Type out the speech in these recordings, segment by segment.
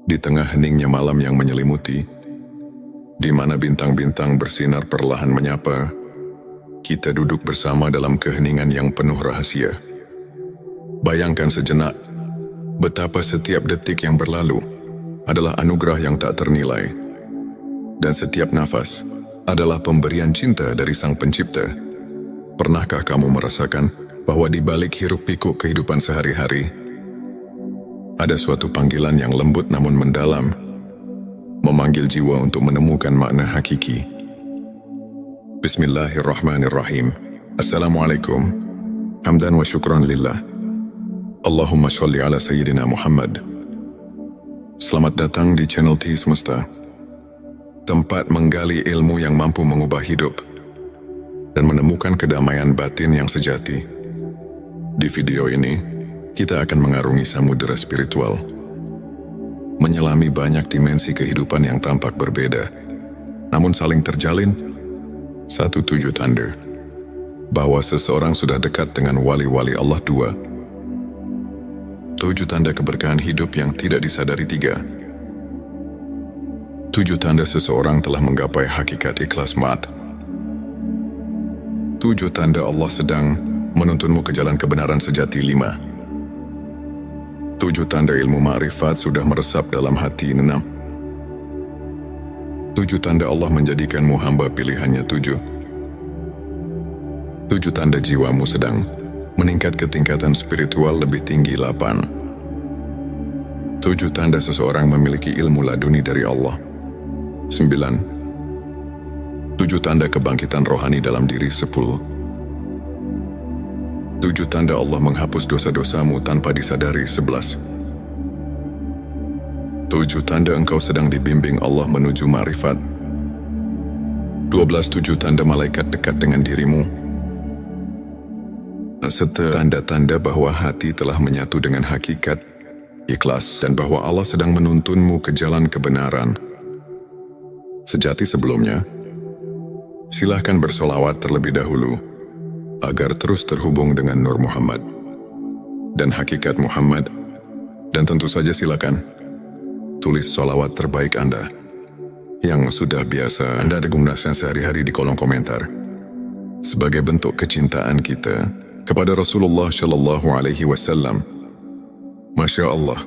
Di tengah heningnya malam yang menyelimuti, di mana bintang-bintang bersinar perlahan menyapa, kita duduk bersama dalam keheningan yang penuh rahasia. Bayangkan sejenak, betapa setiap detik yang berlalu adalah anugerah yang tak ternilai, dan setiap nafas adalah pemberian cinta dari Sang Pencipta. Pernahkah kamu merasakan bahwa di balik hiruk-pikuk kehidupan sehari-hari, ada suatu panggilan yang lembut namun mendalam, memanggil jiwa untuk menemukan makna hakiki? Bismillahirrahmanirrahim. Assalamualaikum. Hamdan wa syukran lillah. Allahumma sholli ala Sayyidina Muhammad. Selamat datang di channel T Semesta, tempat menggali ilmu yang mampu mengubah hidup dan menemukan kedamaian batin yang sejati. Di video ini, kita akan mengarungi samudera spiritual, menyelami banyak dimensi kehidupan yang tampak berbeda, namun saling terjalin satu tujuh tanda bahwa seseorang sudah dekat dengan wali-wali Allah. 2. 7 tanda keberkahan hidup yang tidak disadari. 3. 7 tanda seseorang telah menggapai hakikat ikhlas mat. 7 tanda Allah sedang menuntunmu ke jalan kebenaran sejati. 5. 7 tanda ilmu ma'rifat sudah meresap dalam hati. 6. 7 tanda Allah menjadikanmu hamba pilihannya. 7 tanda jiwamu sedang meningkat ke tingkatan spiritual lebih tinggi. 8. 7 tanda seseorang memiliki ilmu laduni dari Allah. 9. 7 tanda kebangkitan rohani dalam diri. 10. 7 tanda Allah menghapus dosa-dosamu tanpa disadari. 11. 7 tanda engkau sedang dibimbing Allah menuju ma'rifat. 12. 7 tanda malaikat dekat dengan dirimu, serta tanda-tanda bahwa hati telah menyatu dengan hakikat ikhlas dan bahwa Allah sedang menuntunmu ke jalan kebenaran sejati. Sebelumnya, silahkan bersolawat terlebih dahulu agar terus terhubung dengan Nur Muhammad dan hakikat Muhammad. Dan tentu saja silakan tulis solawat terbaik Anda yang sudah biasa Anda gunakan sehari-hari di kolom komentar sebagai bentuk kecintaan kita kepada Rasulullah Shallallahu Alaihi Wasallam. Masya Allah,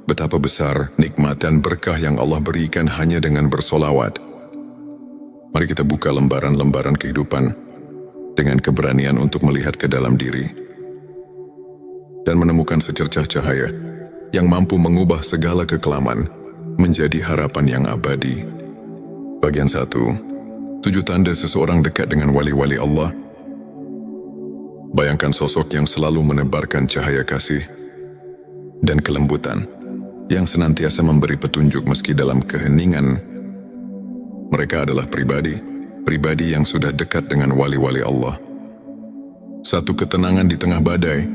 betapa besar nikmat dan berkah yang Allah berikan hanya dengan bersolawat. Mari kita buka lembaran-lembaran kehidupan dengan keberanian untuk melihat ke dalam diri dan menemukan secercah cahaya yang mampu mengubah segala kekelaman menjadi harapan yang abadi. Bagian 1. 7 tanda seseorang dekat dengan wali-wali Allah. Bayangkan sosok yang selalu menebarkan cahaya kasih dan kelembutan, yang senantiasa memberi petunjuk meski dalam keheningan. Mereka adalah pribadi yang sudah dekat dengan wali-wali Allah. Satu ketenangan di tengah badai.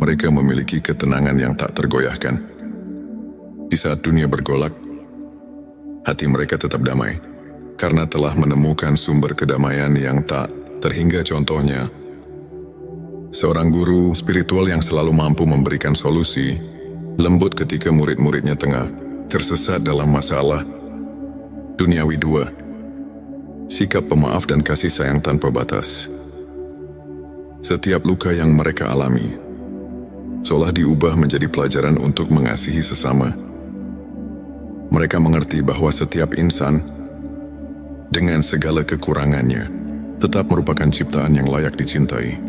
Mereka memiliki ketenangan yang tak tergoyahkan. Di saat dunia bergolak, hati mereka tetap damai, karena telah menemukan sumber kedamaian yang tak terhingga. Contohnya, seorang guru spiritual yang selalu mampu memberikan solusi lembut ketika murid-muridnya tengah tersesat dalam masalah duniawi. 2. Sikap pemaaf dan kasih sayang tanpa batas. Setiap luka yang mereka alami seolah diubah menjadi pelajaran untuk mengasihi sesama. Mereka mengerti bahwa setiap insan, dengan segala kekurangannya, tetap merupakan ciptaan yang layak dicintai.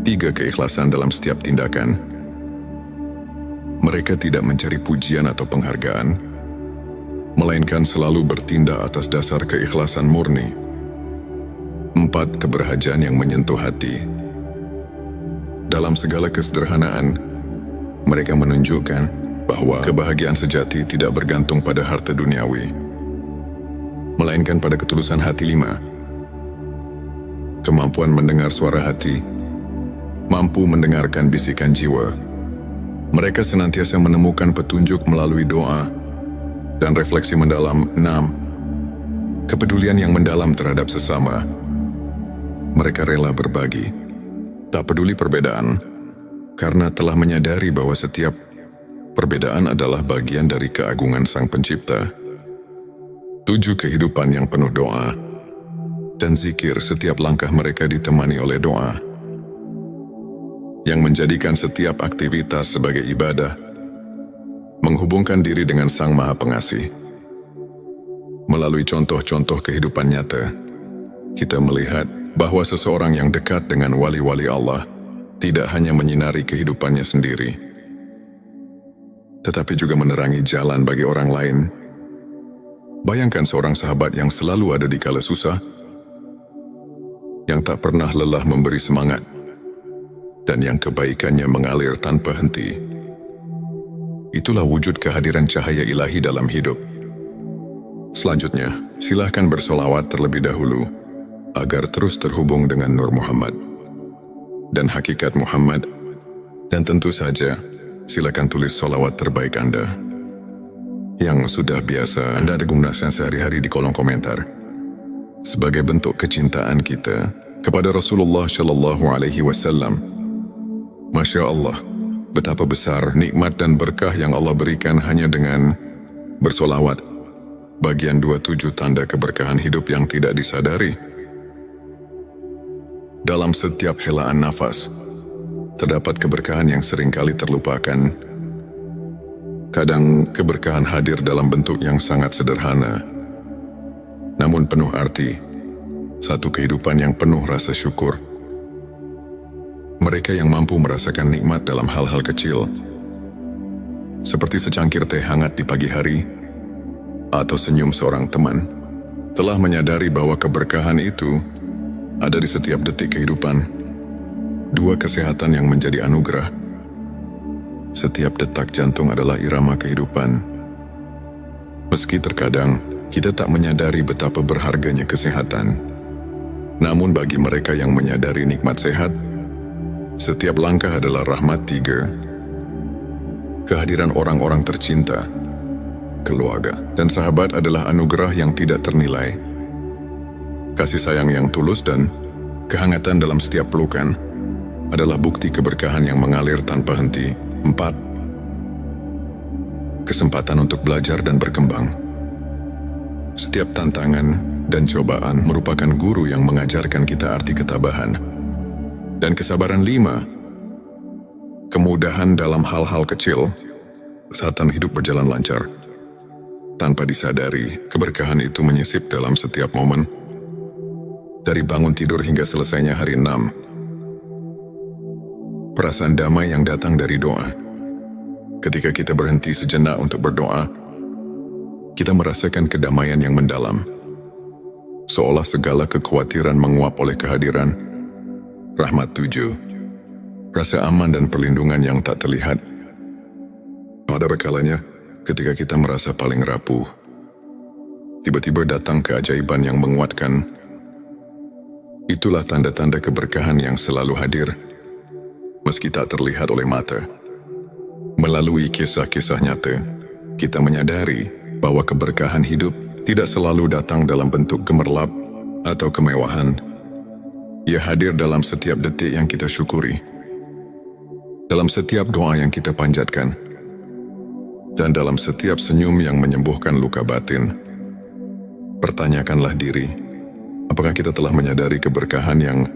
3. Keikhlasan dalam setiap tindakan. Mereka tidak mencari pujian atau penghargaan, melainkan selalu bertindak atas dasar keikhlasan murni. 4. Keberhajaan yang menyentuh hati. Dalam segala kesederhanaan, mereka menunjukkan bahwa kebahagiaan sejati tidak bergantung pada harta duniawi, melainkan pada ketulusan hati. 5. Kemampuan mendengar suara hati. Mampu mendengarkan bisikan jiwa. Mereka senantiasa menemukan petunjuk melalui doa dan refleksi mendalam. 6. Kepedulian yang mendalam terhadap sesama. Mereka rela berbagi, tak peduli perbedaan, karena telah menyadari bahwa setiap Perbedaan adalah bagian dari keagungan Sang Pencipta. 7 kehidupan yang penuh doa dan zikir, setiap langkah mereka ditemani oleh doa, yang menjadikan setiap aktivitas sebagai ibadah, menghubungkan diri dengan Sang Maha Pengasih. Melalui contoh-contoh kehidupan nyata, kita melihat bahwa seseorang yang dekat dengan wali-wali Allah tidak hanya menyinari kehidupannya sendiri, tetapi juga menerangi jalan bagi orang lain. Bayangkan seorang sahabat yang selalu ada di kala susah, yang tak pernah lelah memberi semangat, dan yang kebaikannya mengalir tanpa henti. Itulah wujud kehadiran cahaya ilahi dalam hidup. Selanjutnya, silahkan bersolawat terlebih dahulu, agar terus terhubung dengan Nur Muhammad dan hakikat Muhammad. Dan tentu saja, silakan tulis solawat terbaik Anda yang sudah biasa Anda gunakan sehari-hari di kolom komentar, sebagai bentuk kecintaan kita kepada Rasulullah Shallallahu Alaihi Wasallam. Masya Allah, betapa besar nikmat dan berkah yang Allah berikan hanya dengan bersolawat. Bagian 27 tanda keberkahan hidup yang tidak disadari. Dalam setiap helaan nafas, terdapat keberkahan yang seringkali terlupakan. Kadang keberkahan hadir dalam bentuk yang sangat sederhana, namun penuh arti. Satu kehidupan yang penuh rasa syukur. Mereka yang mampu merasakan nikmat dalam hal-hal kecil, seperti secangkir teh hangat di pagi hari, atau senyum seorang teman, telah menyadari bahwa keberkahan itu ada di setiap detik kehidupan. 2 kesehatan yang menjadi anugerah. Setiap detak jantung adalah irama kehidupan. Meski terkadang kita tak menyadari betapa berharganya kesehatan, namun bagi mereka yang menyadari nikmat sehat, setiap langkah adalah rahmat. 3. Kehadiran orang-orang tercinta, keluarga, dan sahabat adalah anugerah yang tidak ternilai. Kasih sayang yang tulus dan kehangatan dalam setiap pelukan adalah bukti keberkahan yang mengalir tanpa henti. 4. Kesempatan untuk belajar dan berkembang. Setiap tantangan dan cobaan merupakan guru yang mengajarkan kita arti ketabahan dan kesabaran. 5. Kemudahan dalam hal-hal kecil saat hidup berjalan lancar. Tanpa disadari, keberkahan itu menyisip dalam setiap momen, dari bangun tidur hingga selesainya hari. 6. Perasaan damai yang datang dari doa. Ketika kita berhenti sejenak untuk berdoa, kita merasakan kedamaian yang mendalam, seolah segala kekhawatiran menguap oleh kehadiran rahmat. 7. Rasa aman dan perlindungan yang tak terlihat. Ada kalanya, ketika kita merasa paling rapuh, tiba-tiba datang keajaiban yang menguatkan. Itulah tanda-tanda keberkahan yang selalu hadir, meski tak terlihat oleh mata. Melalui kisah-kisah nyata, kita menyadari bahwa keberkahan hidup tidak selalu datang dalam bentuk gemerlap atau kemewahan. Ia hadir dalam setiap detik yang kita syukuri, dalam setiap doa yang kita panjatkan, dan dalam setiap senyum yang menyembuhkan luka batin. Pertanyakanlah diri, apakah kita telah menyadari keberkahan yang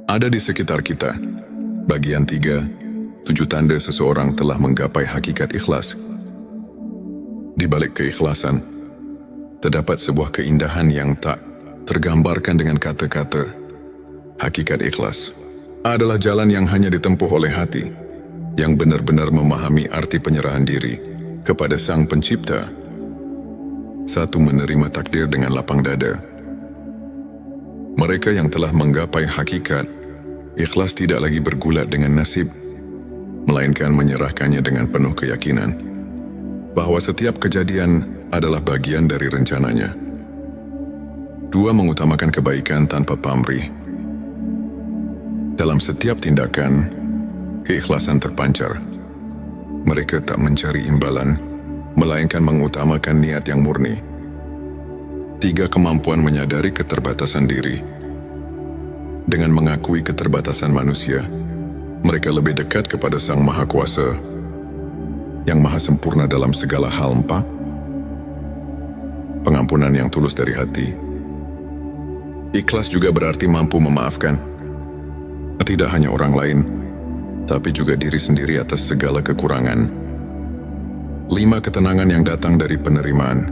ada di sekitar kita? Bagian 3, 7 tanda seseorang telah menggapai hakikat ikhlas. Di balik keikhlasan, terdapat sebuah keindahan yang tak tergambarkan dengan kata-kata. Hakikat ikhlas adalah jalan yang hanya ditempuh oleh hati, yang benar-benar memahami arti penyerahan diri kepada Sang Pencipta. 1. Menerima takdir dengan lapang dada. Mereka yang telah menggapai hakikat ikhlas tidak lagi bergulat dengan nasib, melainkan menyerahkannya dengan penuh keyakinan bahwa setiap kejadian adalah bagian dari rencananya. 2. Mengutamakan kebaikan tanpa pamrih. Dalam setiap tindakan, keikhlasan terpancar. Mereka tak mencari imbalan, melainkan mengutamakan niat yang murni. 3. Kemampuan menyadari keterbatasan diri. Dengan mengakui keterbatasan manusia, mereka lebih dekat kepada Sang Maha Kuasa. yang maha sempurna dalam segala hal. 4. Pengampunan yang tulus dari hati. Ikhlas juga berarti mampu memaafkan, tidak hanya orang lain, tapi juga diri sendiri atas segala kekurangan. 5. Ketenangan yang datang dari penerimaan.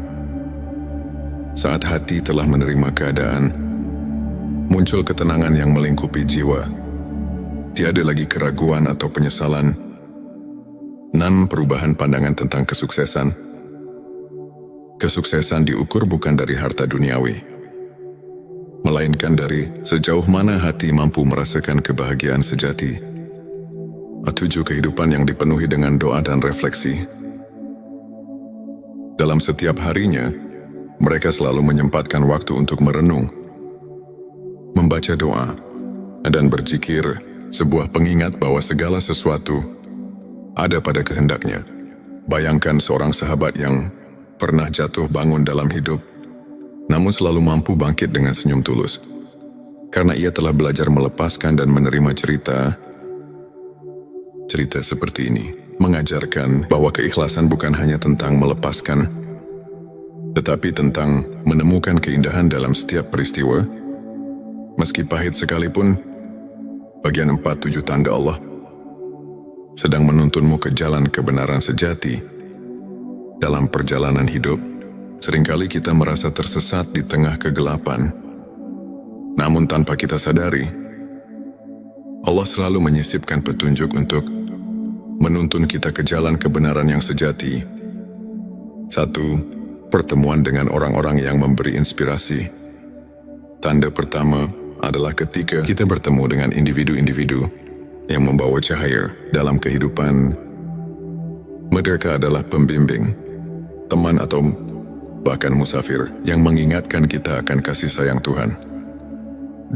Saat hati telah menerima keadaan, muncul ketenangan yang melingkupi jiwa. Tiada lagi keraguan atau penyesalan. 6. Perubahan pandangan tentang kesuksesan. Kesuksesan diukur bukan dari harta duniawi, melainkan dari sejauh mana hati mampu merasakan kebahagiaan sejati. 7. Kehidupan yang dipenuhi dengan doa dan refleksi. Dalam setiap harinya, mereka selalu menyempatkan waktu untuk merenung, membaca doa, dan berzikir, sebuah pengingat bahwa segala sesuatu ada pada kehendaknya. Bayangkan seorang sahabat yang pernah jatuh bangun dalam hidup, namun selalu mampu bangkit dengan senyum tulus. Karena ia telah belajar melepaskan dan menerima cerita seperti ini. Mengajarkan bahwa keikhlasan bukan hanya tentang melepaskan, tetapi tentang menemukan keindahan dalam setiap peristiwa. Meski pahit sekalipun, bagian 4-7 tanda Allah sedang menuntunmu ke jalan kebenaran sejati. Dalam perjalanan hidup, seringkali kita merasa tersesat di tengah kegelapan. Namun tanpa kita sadari, Allah selalu menyisipkan petunjuk untuk menuntun kita ke jalan kebenaran yang sejati. 1. Pertemuan dengan orang-orang yang memberi inspirasi. Tanda pertama adalah ketika kita bertemu dengan individu-individu yang membawa cahaya dalam kehidupan. Mereka adalah pembimbing, teman atau bahkan musafir yang mengingatkan kita akan kasih sayang Tuhan.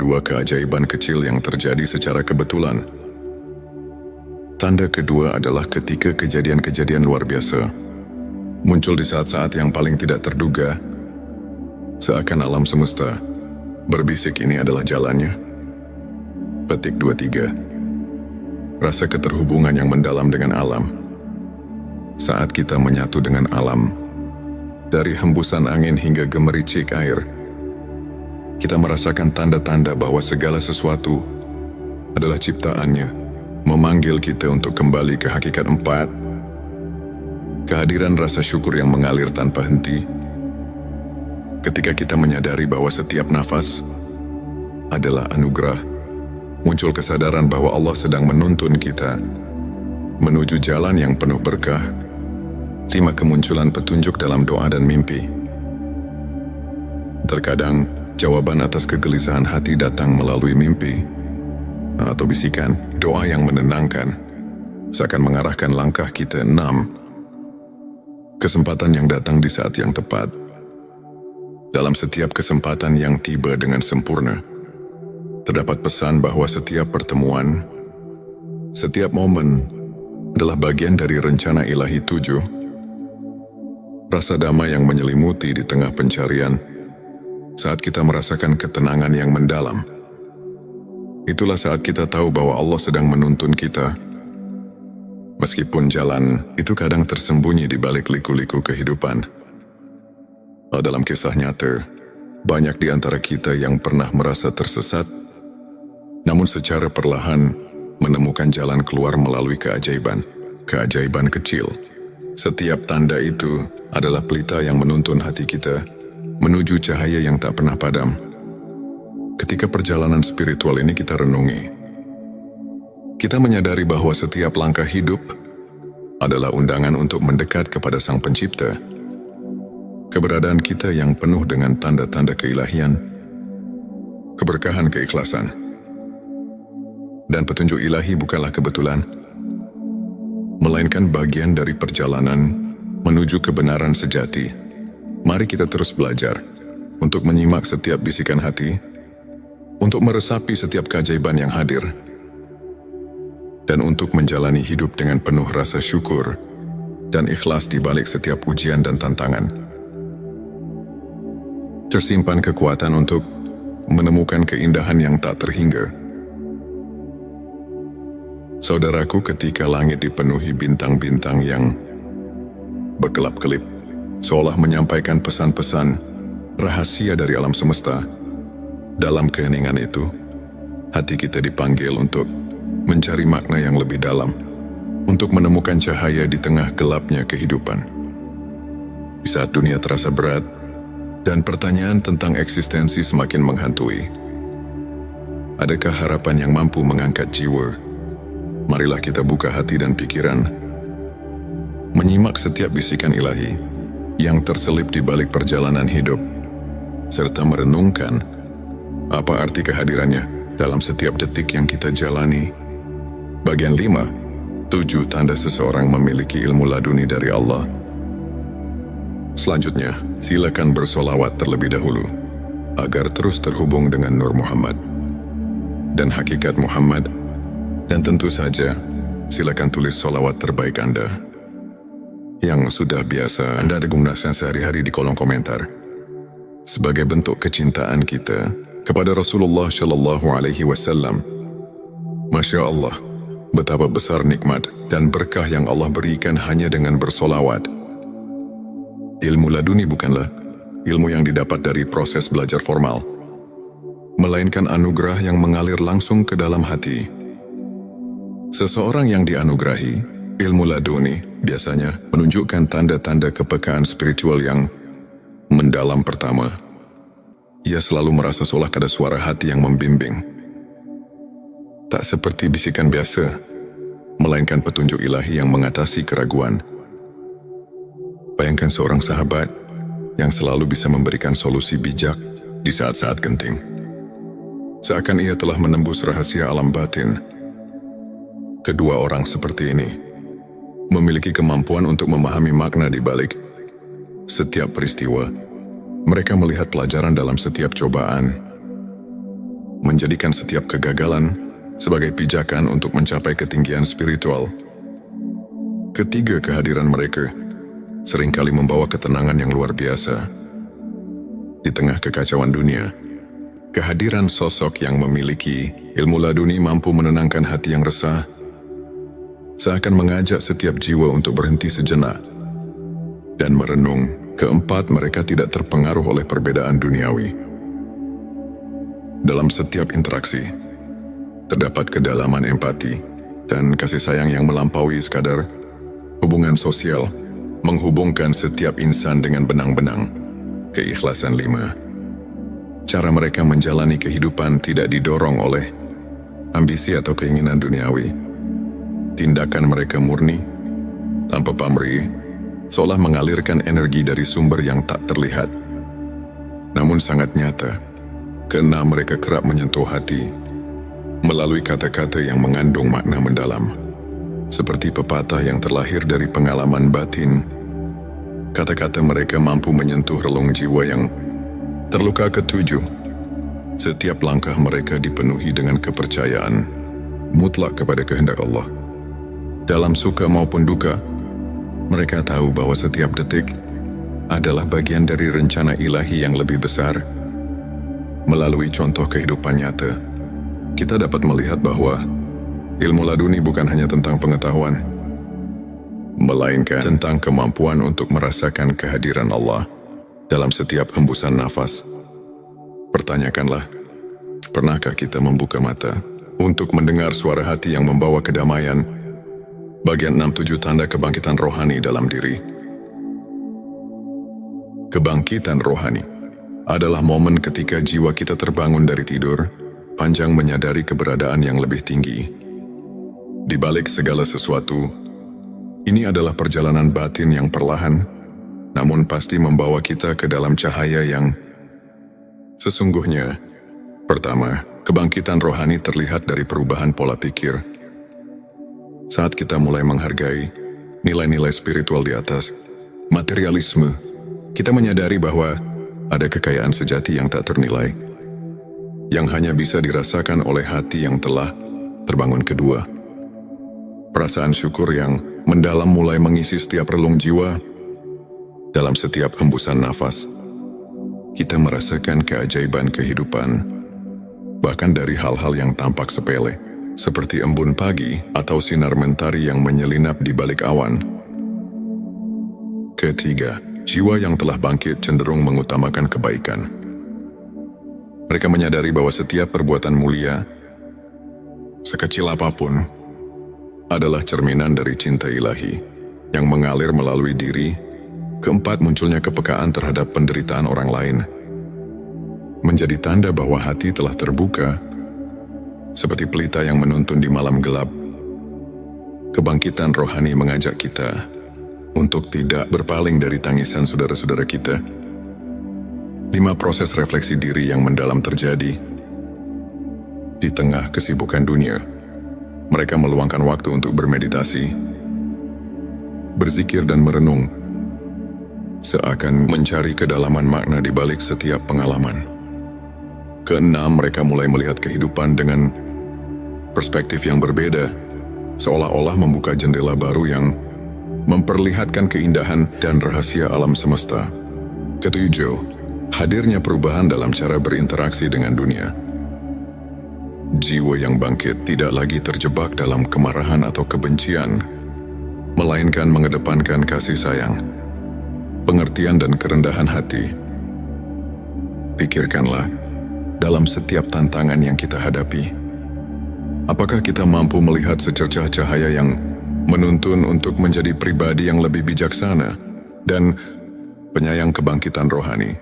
2. Keajaiban kecil yang terjadi secara kebetulan. Tanda kedua adalah ketika kejadian-kejadian luar biasa muncul di saat-saat yang paling tidak terduga, seakan alam semesta berbisik ini adalah jalannya. Petik 23. Rasa keterhubungan yang mendalam dengan alam. Saat kita menyatu dengan alam, dari hembusan angin hingga gemericik air, kita merasakan tanda-tanda bahwa segala sesuatu adalah ciptaannya, memanggil kita untuk kembali ke hakikat. 4. Kehadiran rasa syukur yang mengalir tanpa henti. Ketika kita menyadari bahwa setiap nafas adalah anugerah, muncul kesadaran bahwa Allah sedang menuntun kita menuju jalan yang penuh berkah. 5. Kemunculan petunjuk dalam doa dan mimpi. Terkadang, jawaban atas kegelisahan hati datang melalui mimpi atau bisikan doa yang menenangkan, seakan mengarahkan langkah kita. 6. Kesempatan yang datang di saat yang tepat. Dalam setiap kesempatan yang tiba dengan sempurna, terdapat pesan bahwa setiap pertemuan, setiap momen adalah bagian dari rencana ilahi. 7. Rasa damai yang menyelimuti di tengah pencarian. Saat kita merasakan ketenangan yang mendalam, itulah saat kita tahu bahwa Allah sedang menuntun kita. Meskipun jalan itu kadang tersembunyi di balik liku-liku kehidupan. Dalam kisah nyata, banyak di antara kita yang pernah merasa tersesat, namun secara perlahan menemukan jalan keluar melalui keajaiban kecil. Setiap tanda itu adalah pelita yang menuntun hati kita menuju cahaya yang tak pernah padam. Ketika perjalanan spiritual ini kita renungi, kita menyadari bahwa setiap langkah hidup adalah undangan untuk mendekat kepada Sang Pencipta. Keberadaan kita yang penuh dengan tanda-tanda keilahian, keberkahan keikhlasan, dan petunjuk ilahi bukanlah kebetulan, melainkan bagian dari perjalanan menuju kebenaran sejati. Mari kita terus belajar untuk menyimak setiap bisikan hati, untuk meresapi setiap keajaiban yang hadir, dan untuk menjalani hidup dengan penuh rasa syukur dan ikhlas di balik setiap ujian dan tantangan. Tersimpan kekuatan untuk menemukan keindahan yang tak terhingga. Saudaraku, ketika langit dipenuhi bintang-bintang yang berkelap-kelip, seolah menyampaikan pesan-pesan rahasia dari alam semesta. Dalam keheningan itu, hati kita dipanggil untuk mencari makna yang lebih dalam, untuk menemukan cahaya di tengah gelapnya kehidupan. Di saat dunia terasa berat, dan pertanyaan tentang eksistensi semakin menghantui, adakah harapan yang mampu mengangkat jiwa? Marilah kita buka hati dan pikiran, menyimak setiap bisikan ilahi yang terselip di balik perjalanan hidup, serta merenungkan apa arti kehadirannya dalam setiap detik yang kita jalani. Bagian 5, 7 tanda seseorang memiliki ilmu laduni dari Allah. Selanjutnya, silakan bersolawat terlebih dahulu, agar terus terhubung dengan Nur Muhammad dan hakikat Muhammad. Dan tentu saja, silakan tulis solawat terbaik Anda yang sudah biasa Anda gunakan sehari-hari di kolom komentar, sebagai bentuk kecintaan kita kepada Rasulullah Shallallahu Alaihi Wasallam. Masya Allah, betapa besar nikmat dan berkah yang Allah berikan hanya dengan bersolawat. Ilmu laduni bukanlah ilmu yang didapat dari proses belajar formal, melainkan anugerah yang mengalir langsung ke dalam hati. Seseorang yang dianugerahi ilmu laduni biasanya menunjukkan tanda-tanda kepekaan spiritual yang mendalam. Pertama, ia selalu merasa seolah ada suara hati yang membimbing. Tak seperti bisikan biasa, melainkan petunjuk ilahi yang mengatasi keraguan. Bayangkan seorang sahabat yang selalu bisa memberikan solusi bijak di saat-saat genting. Seakan ia telah menembus rahasia alam batin. Kedua orang seperti ini memiliki kemampuan untuk memahami makna di balik setiap peristiwa. Mereka melihat pelajaran dalam setiap cobaan, menjadikan setiap kegagalan sebagai pijakan untuk mencapai ketinggian spiritual. Ketiga, kehadiran mereka seringkali membawa ketenangan yang luar biasa. Di tengah kekacauan dunia, kehadiran sosok yang memiliki ilmu laduni mampu menenangkan hati yang resah, seakan mengajak setiap jiwa untuk berhenti sejenak dan merenung. Keempat, mereka tidak terpengaruh oleh perbedaan duniawi. Dalam setiap interaksi, terdapat kedalaman empati dan kasih sayang yang melampaui sekadar hubungan sosial, menghubungkan setiap insan dengan benang-benang keikhlasan. 5, cara mereka menjalani kehidupan tidak didorong oleh ambisi atau keinginan duniawi. Tindakan mereka murni, tanpa pamrih, seolah mengalirkan energi dari sumber yang tak terlihat, namun sangat nyata. Keenam, mereka kerap menyentuh hati melalui kata-kata yang mengandung makna mendalam, seperti pepatah yang terlahir dari pengalaman batin. Kata-kata mereka mampu menyentuh relung jiwa yang terluka. Ketujuh, setiap langkah mereka dipenuhi dengan kepercayaan mutlak kepada kehendak Allah. Dalam suka maupun duka, mereka tahu bahwa setiap detik adalah bagian dari rencana ilahi yang lebih besar. Melalui contoh kehidupan nyata, kita dapat melihat bahwa ilmu laduni bukan hanya tentang pengetahuan, melainkan tentang kemampuan untuk merasakan kehadiran Allah dalam setiap hembusan nafas. Pertanyakanlah, pernahkah kita membuka mata untuk mendengar suara hati yang membawa kedamaian? Bagian 6-7 tanda kebangkitan rohani dalam diri. Kebangkitan rohani adalah momen ketika jiwa kita terbangun dari tidur panjang menyadari keberadaan yang lebih tinggi. Di balik segala sesuatu, ini adalah perjalanan batin yang perlahan, namun pasti membawa kita ke dalam cahaya yang sesungguhnya. Pertama, kebangkitan rohani terlihat dari perubahan pola pikir. Saat kita mulai menghargai nilai-nilai spiritual di atas materialisme, kita menyadari bahwa ada kekayaan sejati yang tak ternilai, yang hanya bisa dirasakan oleh hati yang telah terbangun. Kedua, perasaan syukur yang mendalam mulai mengisi setiap relung jiwa. Dalam setiap hembusan nafas, kita merasakan keajaiban kehidupan, bahkan dari hal-hal yang tampak sepele, seperti embun pagi atau sinar mentari yang menyelinap di balik awan. Ketiga, jiwa yang telah bangkit cenderung mengutamakan kebaikan. Mereka menyadari bahwa setiap perbuatan mulia, sekecil apapun, adalah cerminan dari cinta ilahi yang mengalir melalui diri. Keempat, munculnya kepekaan terhadap penderitaan orang lain menjadi tanda bahwa hati telah terbuka, seperti pelita yang menuntun di malam gelap. Kebangkitan rohani mengajak kita untuk tidak berpaling dari tangisan saudara-saudara kita. 5. Proses refleksi diri yang mendalam terjadi. Di tengah kesibukan dunia, mereka meluangkan waktu untuk bermeditasi, berzikir dan merenung, seakan mencari kedalaman makna di balik setiap pengalaman. Keenam, mereka mulai melihat kehidupan dengan perspektif yang berbeda, seolah-olah membuka jendela baru yang memperlihatkan keindahan dan rahasia alam semesta. Ketujuh, hadirnya perubahan dalam cara berinteraksi dengan dunia. Jiwa yang bangkit tidak lagi terjebak dalam kemarahan atau kebencian, melainkan mengedepankan kasih sayang, pengertian dan kerendahan hati. Pikirkanlah, dalam setiap tantangan yang kita hadapi, apakah kita mampu melihat secercah cahaya yang menuntun untuk menjadi pribadi yang lebih bijaksana dan penyayang? Kebangkitan rohani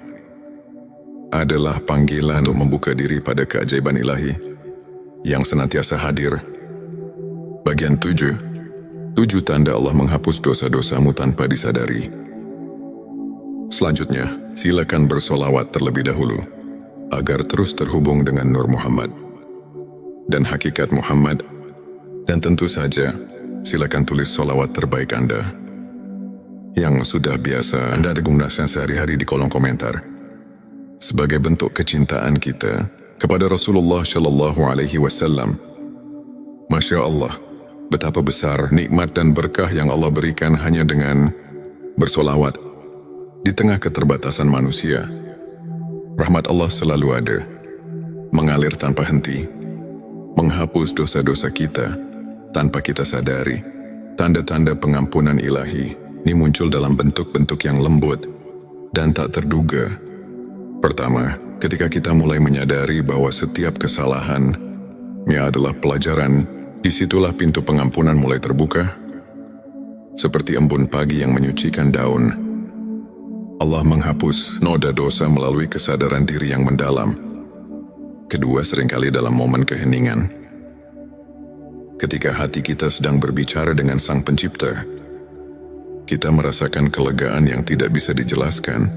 adalah panggilan untuk membuka diri pada keajaiban ilahi yang senantiasa hadir. Bagian 7. 7 tanda Allah menghapus dosa-dosamu tanpa disadari. Selanjutnya, silakan bersolawat terlebih dahulu, agar terus terhubung dengan Nur Muhammad dan hakikat Muhammad. Dan tentu saja, silakan tulis solawat terbaik Anda yang sudah biasa Anda gunakan sehari-hari di kolom komentar, sebagai bentuk kecintaan kita kepada Rasulullah Shallallahu Alaihi Wasallam. Masya Allah, betapa besar nikmat dan berkah yang Allah berikan hanya dengan bersolawat. Di tengah keterbatasan manusia, rahmat Allah selalu ada, mengalir tanpa henti, menghapus dosa-dosa kita tanpa kita sadari. Tanda-tanda pengampunan ilahi ini muncul dalam bentuk-bentuk yang lembut dan tak terduga. Pertama, ketika kita mulai menyadari bahwa setiap kesalahan adalah pelajaran, disitulah pintu pengampunan mulai terbuka. Seperti embun pagi yang menyucikan daun, Allah menghapus noda dosa melalui kesadaran diri yang mendalam. Kedua, seringkali dalam momen keheningan, ketika hati kita sedang berbicara dengan Sang Pencipta, kita merasakan kelegaan yang tidak bisa dijelaskan.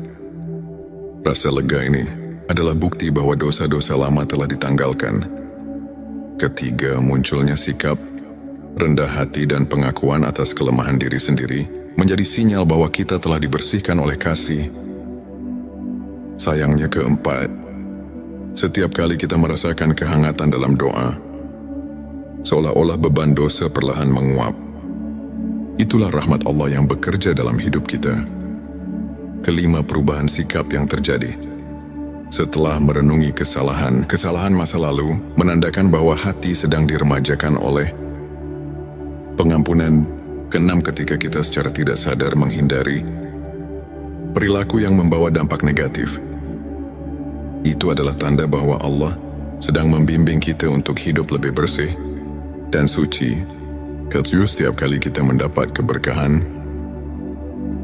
Rasa lega ini adalah bukti bahwa dosa-dosa lama telah ditanggalkan. Ketiga, munculnya sikap rendah hati dan pengakuan atas kelemahan diri sendiri menjadi sinyal bahwa kita telah dibersihkan oleh kasih. Sayangnya, keempat, setiap kali kita merasakan kehangatan dalam doa, seolah-olah beban dosa perlahan menguap. Itulah rahmat Allah yang bekerja dalam hidup kita. Kelima, perubahan sikap yang terjadi setelah merenungi kesalahan masa lalu menandakan bahwa hati sedang diremajakan oleh pengampunan. Keenam, ketika kita secara tidak sadar menghindari perilaku yang membawa dampak negatif, itu adalah tanda bahwa Allah sedang membimbing kita untuk hidup lebih bersih dan suci. Ketujuh, setiap kali kita mendapat keberkahan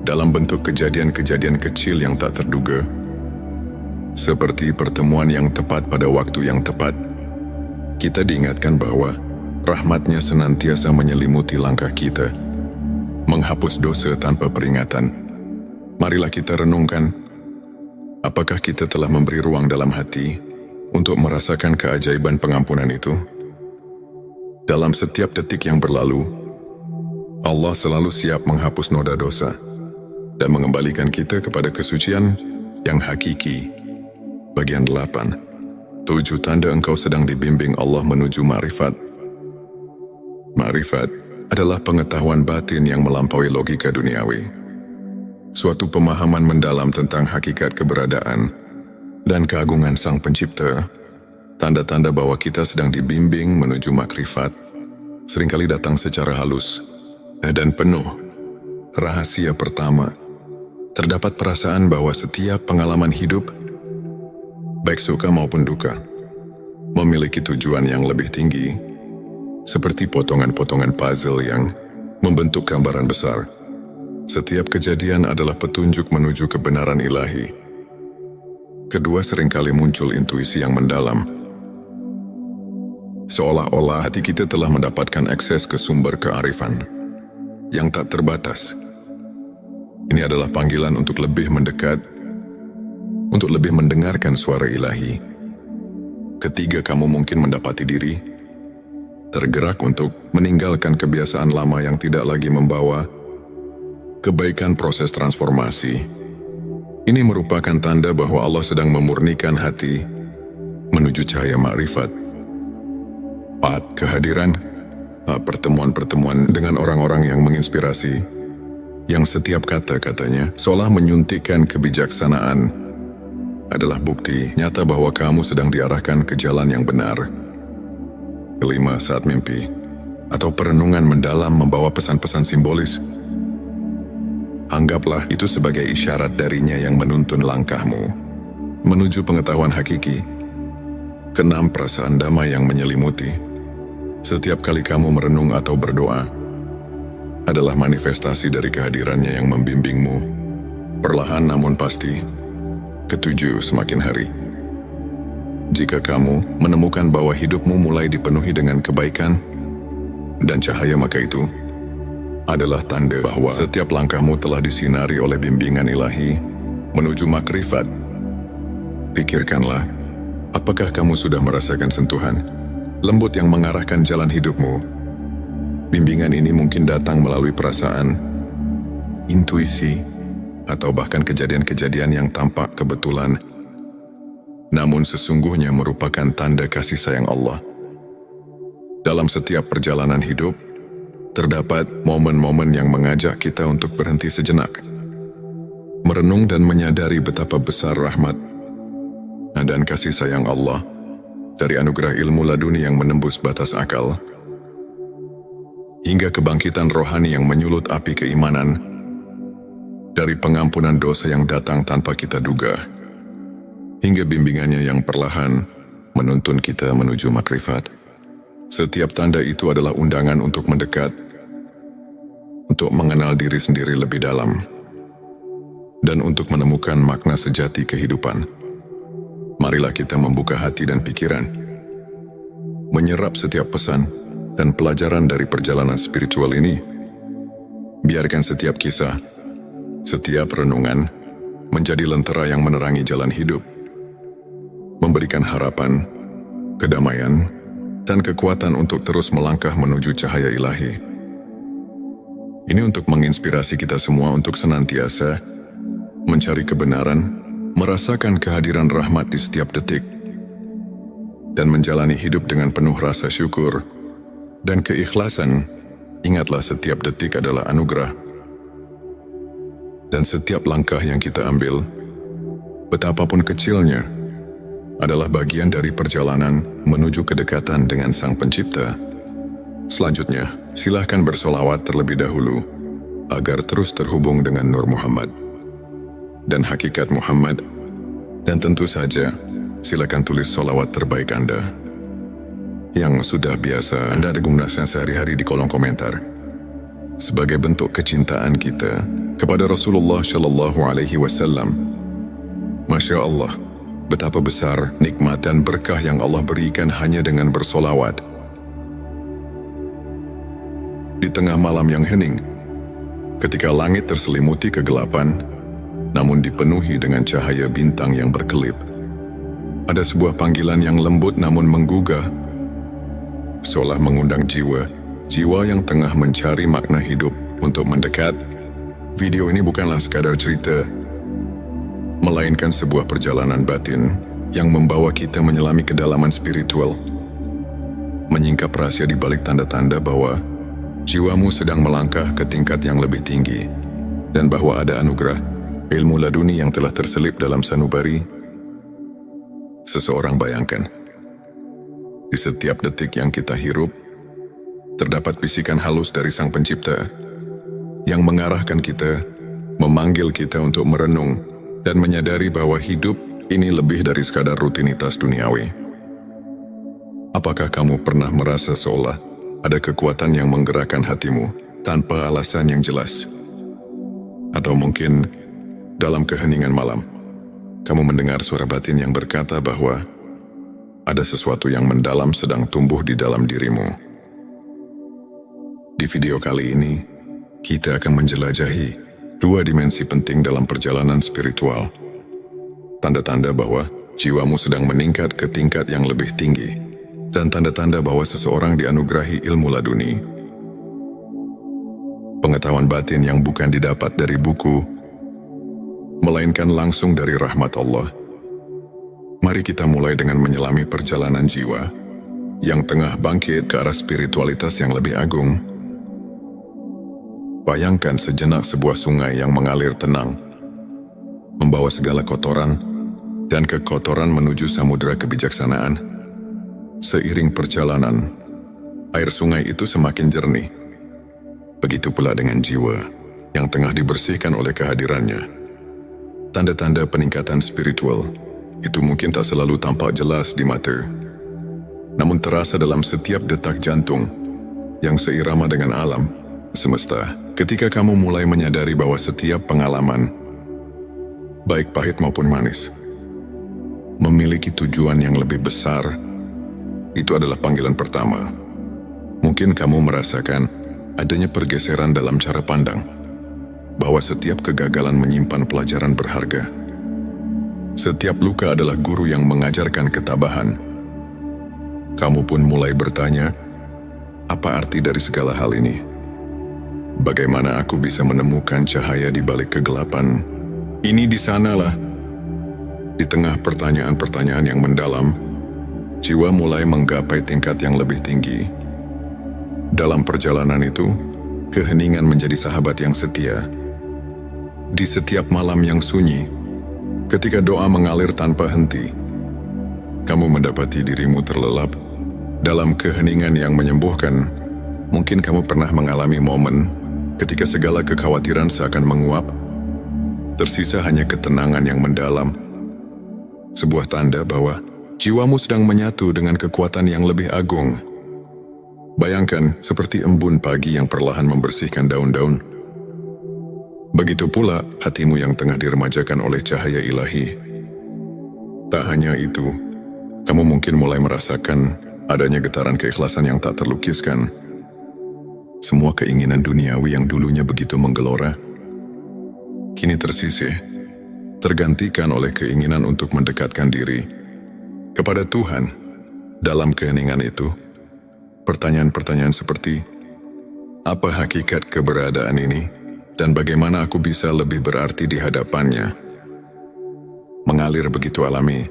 dalam bentuk kejadian-kejadian kecil yang tak terduga, seperti pertemuan yang tepat pada waktu yang tepat, kita diingatkan bahwa rahmat-Nya senantiasa menyelimuti langkah kita, menghapus dosa tanpa peringatan. Marilah kita renungkan, apakah kita telah memberi ruang dalam hati untuk merasakan keajaiban pengampunan itu? Dalam setiap detik yang berlalu, Allah selalu siap menghapus noda dosa dan mengembalikan kita kepada kesucian yang hakiki. Bagian 8. 7 tanda engkau sedang dibimbing Allah menuju ma'rifat. Ma'rifat adalah pengetahuan batin yang melampaui logika duniawi. Suatu pemahaman mendalam tentang hakikat keberadaan dan keagungan Sang Pencipta. Tanda-tanda bahwa kita sedang dibimbing menuju makrifat seringkali datang secara halus dan penuh rahasia. Pertama, terdapat perasaan bahwa setiap pengalaman hidup, baik suka maupun duka, memiliki tujuan yang lebih tinggi, seperti potongan-potongan puzzle yang membentuk gambaran besar. Setiap kejadian adalah petunjuk menuju kebenaran ilahi. Kedua, seringkali muncul intuisi yang mendalam. Seolah-olah hati kita telah mendapatkan akses ke sumber kearifan yang tak terbatas. Ini adalah panggilan untuk lebih mendekat, untuk lebih mendengarkan suara ilahi. Ketiga, kamu mungkin mendapati diri tergerak untuk meninggalkan kebiasaan lama yang tidak lagi membawa kebaikan. Proses transformasi ini merupakan tanda bahwa Allah sedang memurnikan hati menuju cahaya ma'rifat. 4. Kehadiran pertemuan-pertemuan dengan orang-orang yang menginspirasi, yang setiap kata-katanya seolah menyuntikkan kebijaksanaan, adalah bukti nyata bahwa kamu sedang diarahkan ke jalan yang benar. 5. Saat mimpi atau perenungan mendalam membawa pesan-pesan simbolis, anggaplah itu sebagai isyarat darinya yang menuntun langkahmu menuju pengetahuan hakiki. 6. Perasaan damai yang menyelimuti setiap kali kamu merenung atau berdoa adalah manifestasi dari kehadirannya yang membimbingmu, perlahan namun pasti. 7. Semakin hari, jika kamu menemukan bahwa hidupmu mulai dipenuhi dengan kebaikan dan cahaya, maka itu adalah tanda bahwa setiap langkahmu telah disinari oleh bimbingan ilahi menuju makrifat. Pikirkanlah, apakah kamu sudah merasakan sentuhan lembut yang mengarahkan jalan hidupmu? Bimbingan ini mungkin datang melalui perasaan, intuisi, atau bahkan kejadian-kejadian yang tampak kebetulan, namun sesungguhnya merupakan tanda kasih sayang Allah. Dalam setiap perjalanan hidup, terdapat momen-momen yang mengajak kita untuk berhenti sejenak, merenung dan menyadari betapa besar rahmat dan kasih sayang Allah dari anugerah ilmu laduni yang menembus batas akal, hingga kebangkitan rohani yang menyulut api keimanan, dari pengampunan dosa yang datang tanpa kita duga, hingga bimbingannya yang perlahan menuntun kita menuju makrifat. Setiap tanda itu adalah undangan untuk mendekat, untuk mengenal diri sendiri lebih dalam, dan untuk menemukan makna sejati kehidupan. Marilah kita membuka hati dan pikiran, menyerap setiap pesan dan pelajaran dari perjalanan spiritual ini. Biarkan setiap kisah, setiap renungan menjadi lentera yang menerangi jalan hidup, memberikan harapan, kedamaian, dan kekuatan untuk terus melangkah menuju cahaya ilahi. Ini untuk menginspirasi kita semua untuk senantiasa mencari kebenaran, merasakan kehadiran rahmat di setiap detik, dan menjalani hidup dengan penuh rasa syukur dan keikhlasan. Ingatlah, setiap detik adalah anugerah, dan setiap langkah yang kita ambil, betapapun kecilnya, adalah bagian dari perjalanan menuju kedekatan dengan Sang Pencipta. Selanjutnya, silahkan bersolawat terlebih dahulu agar terus terhubung dengan Nur Muhammad dan hakikat Muhammad, dan tentu saja silakan tulis solawat terbaik Anda yang sudah biasa Anda gunakan sehari-hari di kolom komentar sebagai bentuk kecintaan kita kepada Rasulullah Shallallahu Alaihi Wasallam. Masya Allah, betapa besar nikmat dan berkah yang Allah berikan hanya dengan bersolawat. Di tengah malam yang hening, ketika langit terselimuti kegelapan, namun dipenuhi dengan cahaya bintang yang berkelip, ada sebuah panggilan yang lembut namun menggugah, seolah mengundang jiwa yang tengah mencari makna hidup untuk mendekat. Video ini bukanlah sekadar cerita, melainkan sebuah perjalanan batin yang membawa kita menyelami kedalaman spiritual, menyingkap rahasia di balik tanda-tanda bahwa jiwamu sedang melangkah ke tingkat yang lebih tinggi, dan bahwa ada anugerah ilmu laduni yang telah terselip dalam sanubari seseorang. Bayangkan, di setiap detik yang kita hirup, terdapat bisikan halus dari Sang Pencipta yang mengarahkan kita memanggil kita untuk merenung dan menyadari bahwa hidup ini lebih dari sekadar rutinitas duniawi. Apakah kamu pernah merasa seolah ada kekuatan yang menggerakkan hatimu tanpa alasan yang jelas? Atau mungkin dalam keheningan malam, kamu mendengar suara batin yang berkata bahwa ada sesuatu yang mendalam sedang tumbuh di dalam dirimu. Di video kali ini, kita akan menjelajahi dua dimensi penting dalam perjalanan spiritual. Tanda-tanda bahwa jiwamu sedang meningkat ke tingkat yang lebih tinggi, dan tanda-tanda bahwa seseorang dianugerahi ilmu laduni. Pengetahuan batin yang bukan didapat dari buku, melainkan langsung dari rahmat Allah. Mari kita mulai dengan menyelami perjalanan jiwa yang tengah bangkit ke arah spiritualitas yang lebih agung. Bayangkan sejenak sebuah sungai yang mengalir tenang, membawa segala kotoran dan kekotoran menuju samudera kebijaksanaan. Seiring perjalanan, air sungai itu semakin jernih. Begitu pula dengan jiwa yang tengah dibersihkan oleh kehadirannya. Tanda-tanda peningkatan spiritual itu mungkin tak selalu tampak jelas di mata, namun terasa dalam setiap detak jantung yang seirama dengan alam semesta. Ketika kamu mulai menyadari bahwa setiap pengalaman, baik pahit maupun manis, memiliki tujuan yang lebih besar, itu adalah panggilan pertama. Mungkin kamu merasakan adanya pergeseran dalam cara pandang, bahwa setiap kegagalan menyimpan pelajaran berharga. Setiap luka adalah guru yang mengajarkan ketabahan. Kamu pun mulai bertanya, apa arti dari segala hal ini? Bagaimana aku bisa menemukan cahaya di balik kegelapan? Ini di sanalah. Di tengah pertanyaan-pertanyaan yang mendalam, jiwa mulai menggapai tingkat yang lebih tinggi. Dalam perjalanan itu, keheningan menjadi sahabat yang setia. Di setiap malam yang sunyi, ketika doa mengalir tanpa henti, kamu mendapati dirimu terlelap dalam keheningan yang menyembuhkan. Mungkin kamu pernah mengalami momen ketika segala kekhawatiran seakan menguap, tersisa hanya ketenangan yang mendalam. Sebuah tanda bahwa jiwamu sedang menyatu dengan kekuatan yang lebih agung. Bayangkan seperti embun pagi yang perlahan membersihkan daun-daun. Begitu pula hatimu yang tengah diremajakan oleh cahaya ilahi. Tak hanya itu, kamu mungkin mulai merasakan adanya getaran keikhlasan yang tak terlukiskan. Semua keinginan duniawi yang dulunya begitu menggelora, kini tersisih, tergantikan oleh keinginan untuk mendekatkan diri kepada Tuhan. Dalam keheningan itu, pertanyaan-pertanyaan seperti, apa hakikat keberadaan ini, dan bagaimana aku bisa lebih berarti di hadapannya, mengalir begitu alami.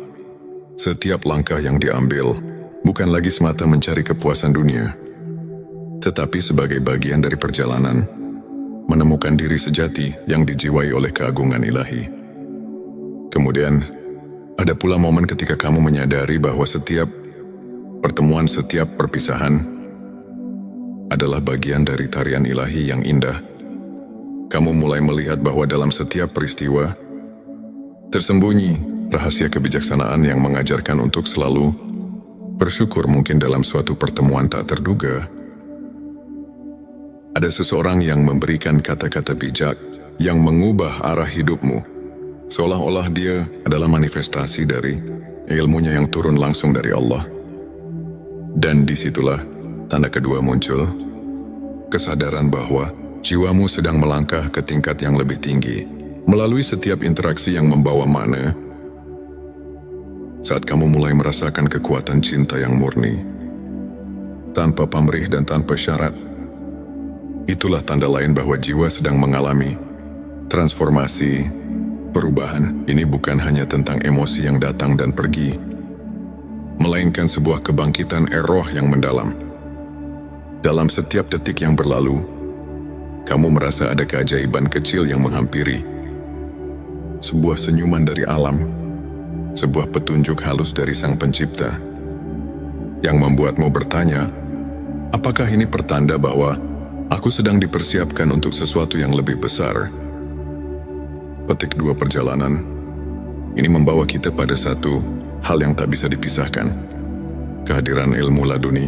Setiap langkah yang diambil bukan lagi semata mencari kepuasan dunia, tetapi sebagai bagian dari perjalanan menemukan diri sejati yang dijiwai oleh keagungan ilahi. Kemudian, ada pula momen ketika kamu menyadari bahwa setiap pertemuan, setiap perpisahan adalah bagian dari tarian ilahi yang indah. Kamu mulai melihat bahwa dalam setiap peristiwa tersembunyi rahasia kebijaksanaan yang mengajarkan untuk selalu bersyukur. Mungkin dalam suatu pertemuan tak terduga, ada seseorang yang memberikan kata-kata bijak yang mengubah arah hidupmu, seolah-olah dia adalah manifestasi dari ilmunya yang turun langsung dari Allah. Dan disitulah tanda kedua muncul, kesadaran bahwa jiwamu sedang melangkah ke tingkat yang lebih tinggi, melalui setiap interaksi yang membawa makna. Saat kamu mulai merasakan kekuatan cinta yang murni, tanpa pamrih dan tanpa syarat, itulah tanda lain bahwa jiwa sedang mengalami transformasi, perubahan. Ini bukan hanya tentang emosi yang datang dan pergi, melainkan sebuah kebangkitan roh yang mendalam. Dalam setiap detik yang berlalu, kamu merasa ada keajaiban kecil yang menghampiri. Sebuah senyuman dari alam, sebuah petunjuk halus dari Sang Pencipta, yang membuatmu bertanya, apakah ini pertanda bahwa aku sedang dipersiapkan untuk sesuatu yang lebih besar? petik 2 perjalanan. Ini membawa kita pada satu hal yang tak bisa dipisahkan. Kehadiran ilmu laduni.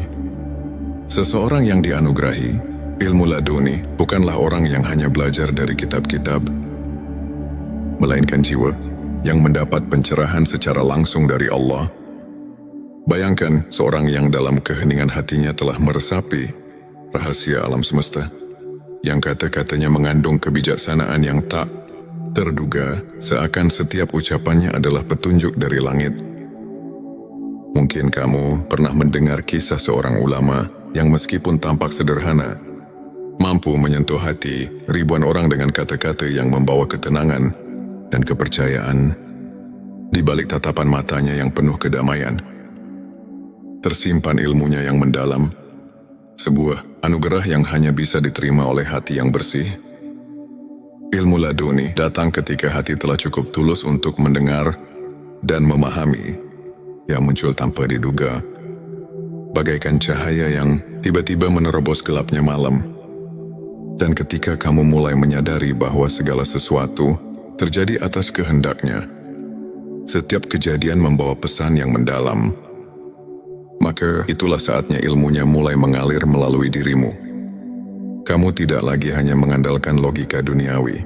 Seseorang yang dianugerahi ilmu laduni bukanlah orang yang hanya belajar dari kitab-kitab, melainkan jiwa yang mendapat pencerahan secara langsung dari Allah. Bayangkan seorang yang dalam keheningan hatinya telah meresapi rahasia alam semesta, yang kata-katanya mengandung kebijaksanaan yang tak terduga, seakan setiap ucapannya adalah petunjuk dari langit. Mungkin kamu pernah mendengar kisah seorang ulama yang meskipun tampak sederhana, mampu menyentuh hati ribuan orang dengan kata-kata yang membawa ketenangan dan kepercayaan. Di balik tatapan matanya yang penuh kedamaian, tersimpan ilmunya yang mendalam, sebuah anugerah yang hanya bisa diterima oleh hati yang bersih. Ilmu laduni datang ketika hati telah cukup tulus untuk mendengar dan memahami, yang muncul tanpa diduga, bagaikan cahaya yang tiba-tiba menerobos gelapnya malam. Dan ketika kamu mulai menyadari bahwa segala sesuatu terjadi atas kehendaknya, setiap kejadian membawa pesan yang mendalam, maka itulah saatnya ilmunya mulai mengalir melalui dirimu. Kamu tidak lagi hanya mengandalkan logika duniawi,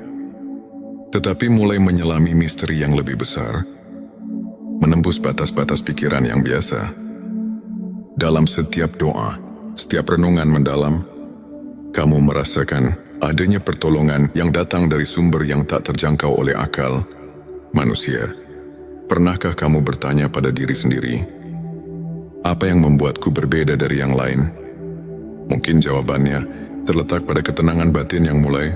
tetapi mulai menyelami misteri yang lebih besar, menembus batas-batas pikiran yang biasa. Dalam setiap doa, setiap renungan mendalam, kamu merasakan adanya pertolongan yang datang dari sumber yang tak terjangkau oleh akal manusia. Pernahkah kamu bertanya pada diri sendiri, apa yang membuatku berbeda dari yang lain? Mungkin jawabannya terletak pada ketenangan batin yang mulai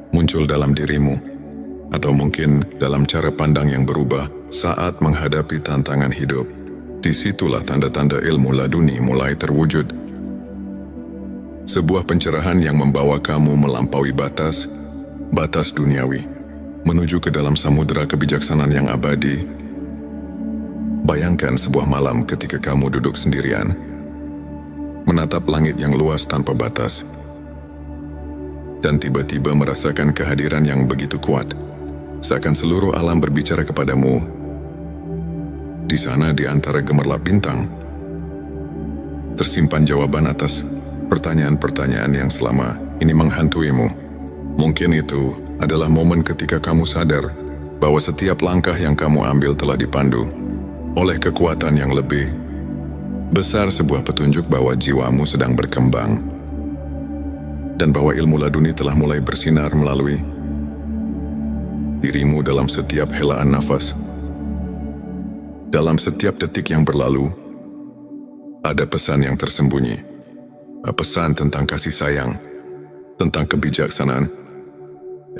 muncul dalam dirimu, atau mungkin dalam cara pandang yang berubah saat menghadapi tantangan hidup. Disitulah tanda-tanda ilmu laduni mulai terwujud. Sebuah pencerahan yang membawa kamu melampaui batas duniawi, menuju ke dalam samudera kebijaksanaan yang abadi. Bayangkan sebuah malam ketika kamu duduk sendirian, menatap langit yang luas tanpa batas, dan tiba-tiba merasakan kehadiran yang begitu kuat, seakan seluruh alam berbicara kepadamu. Di sana, di antara gemerlap bintang, tersimpan jawaban atas pertanyaan-pertanyaan yang selama ini menghantuimu. Mungkin itu adalah momen ketika kamu sadar bahwa setiap langkah yang kamu ambil telah dipandu oleh kekuatan yang lebih besar, sebuah petunjuk bahwa jiwamu sedang berkembang, dan bahwa ilmu laduni telah mulai bersinar melalui dirimu dalam setiap helaan nafas. Dalam setiap detik yang berlalu, ada pesan yang tersembunyi. Pesan tentang kasih sayang, tentang kebijaksanaan,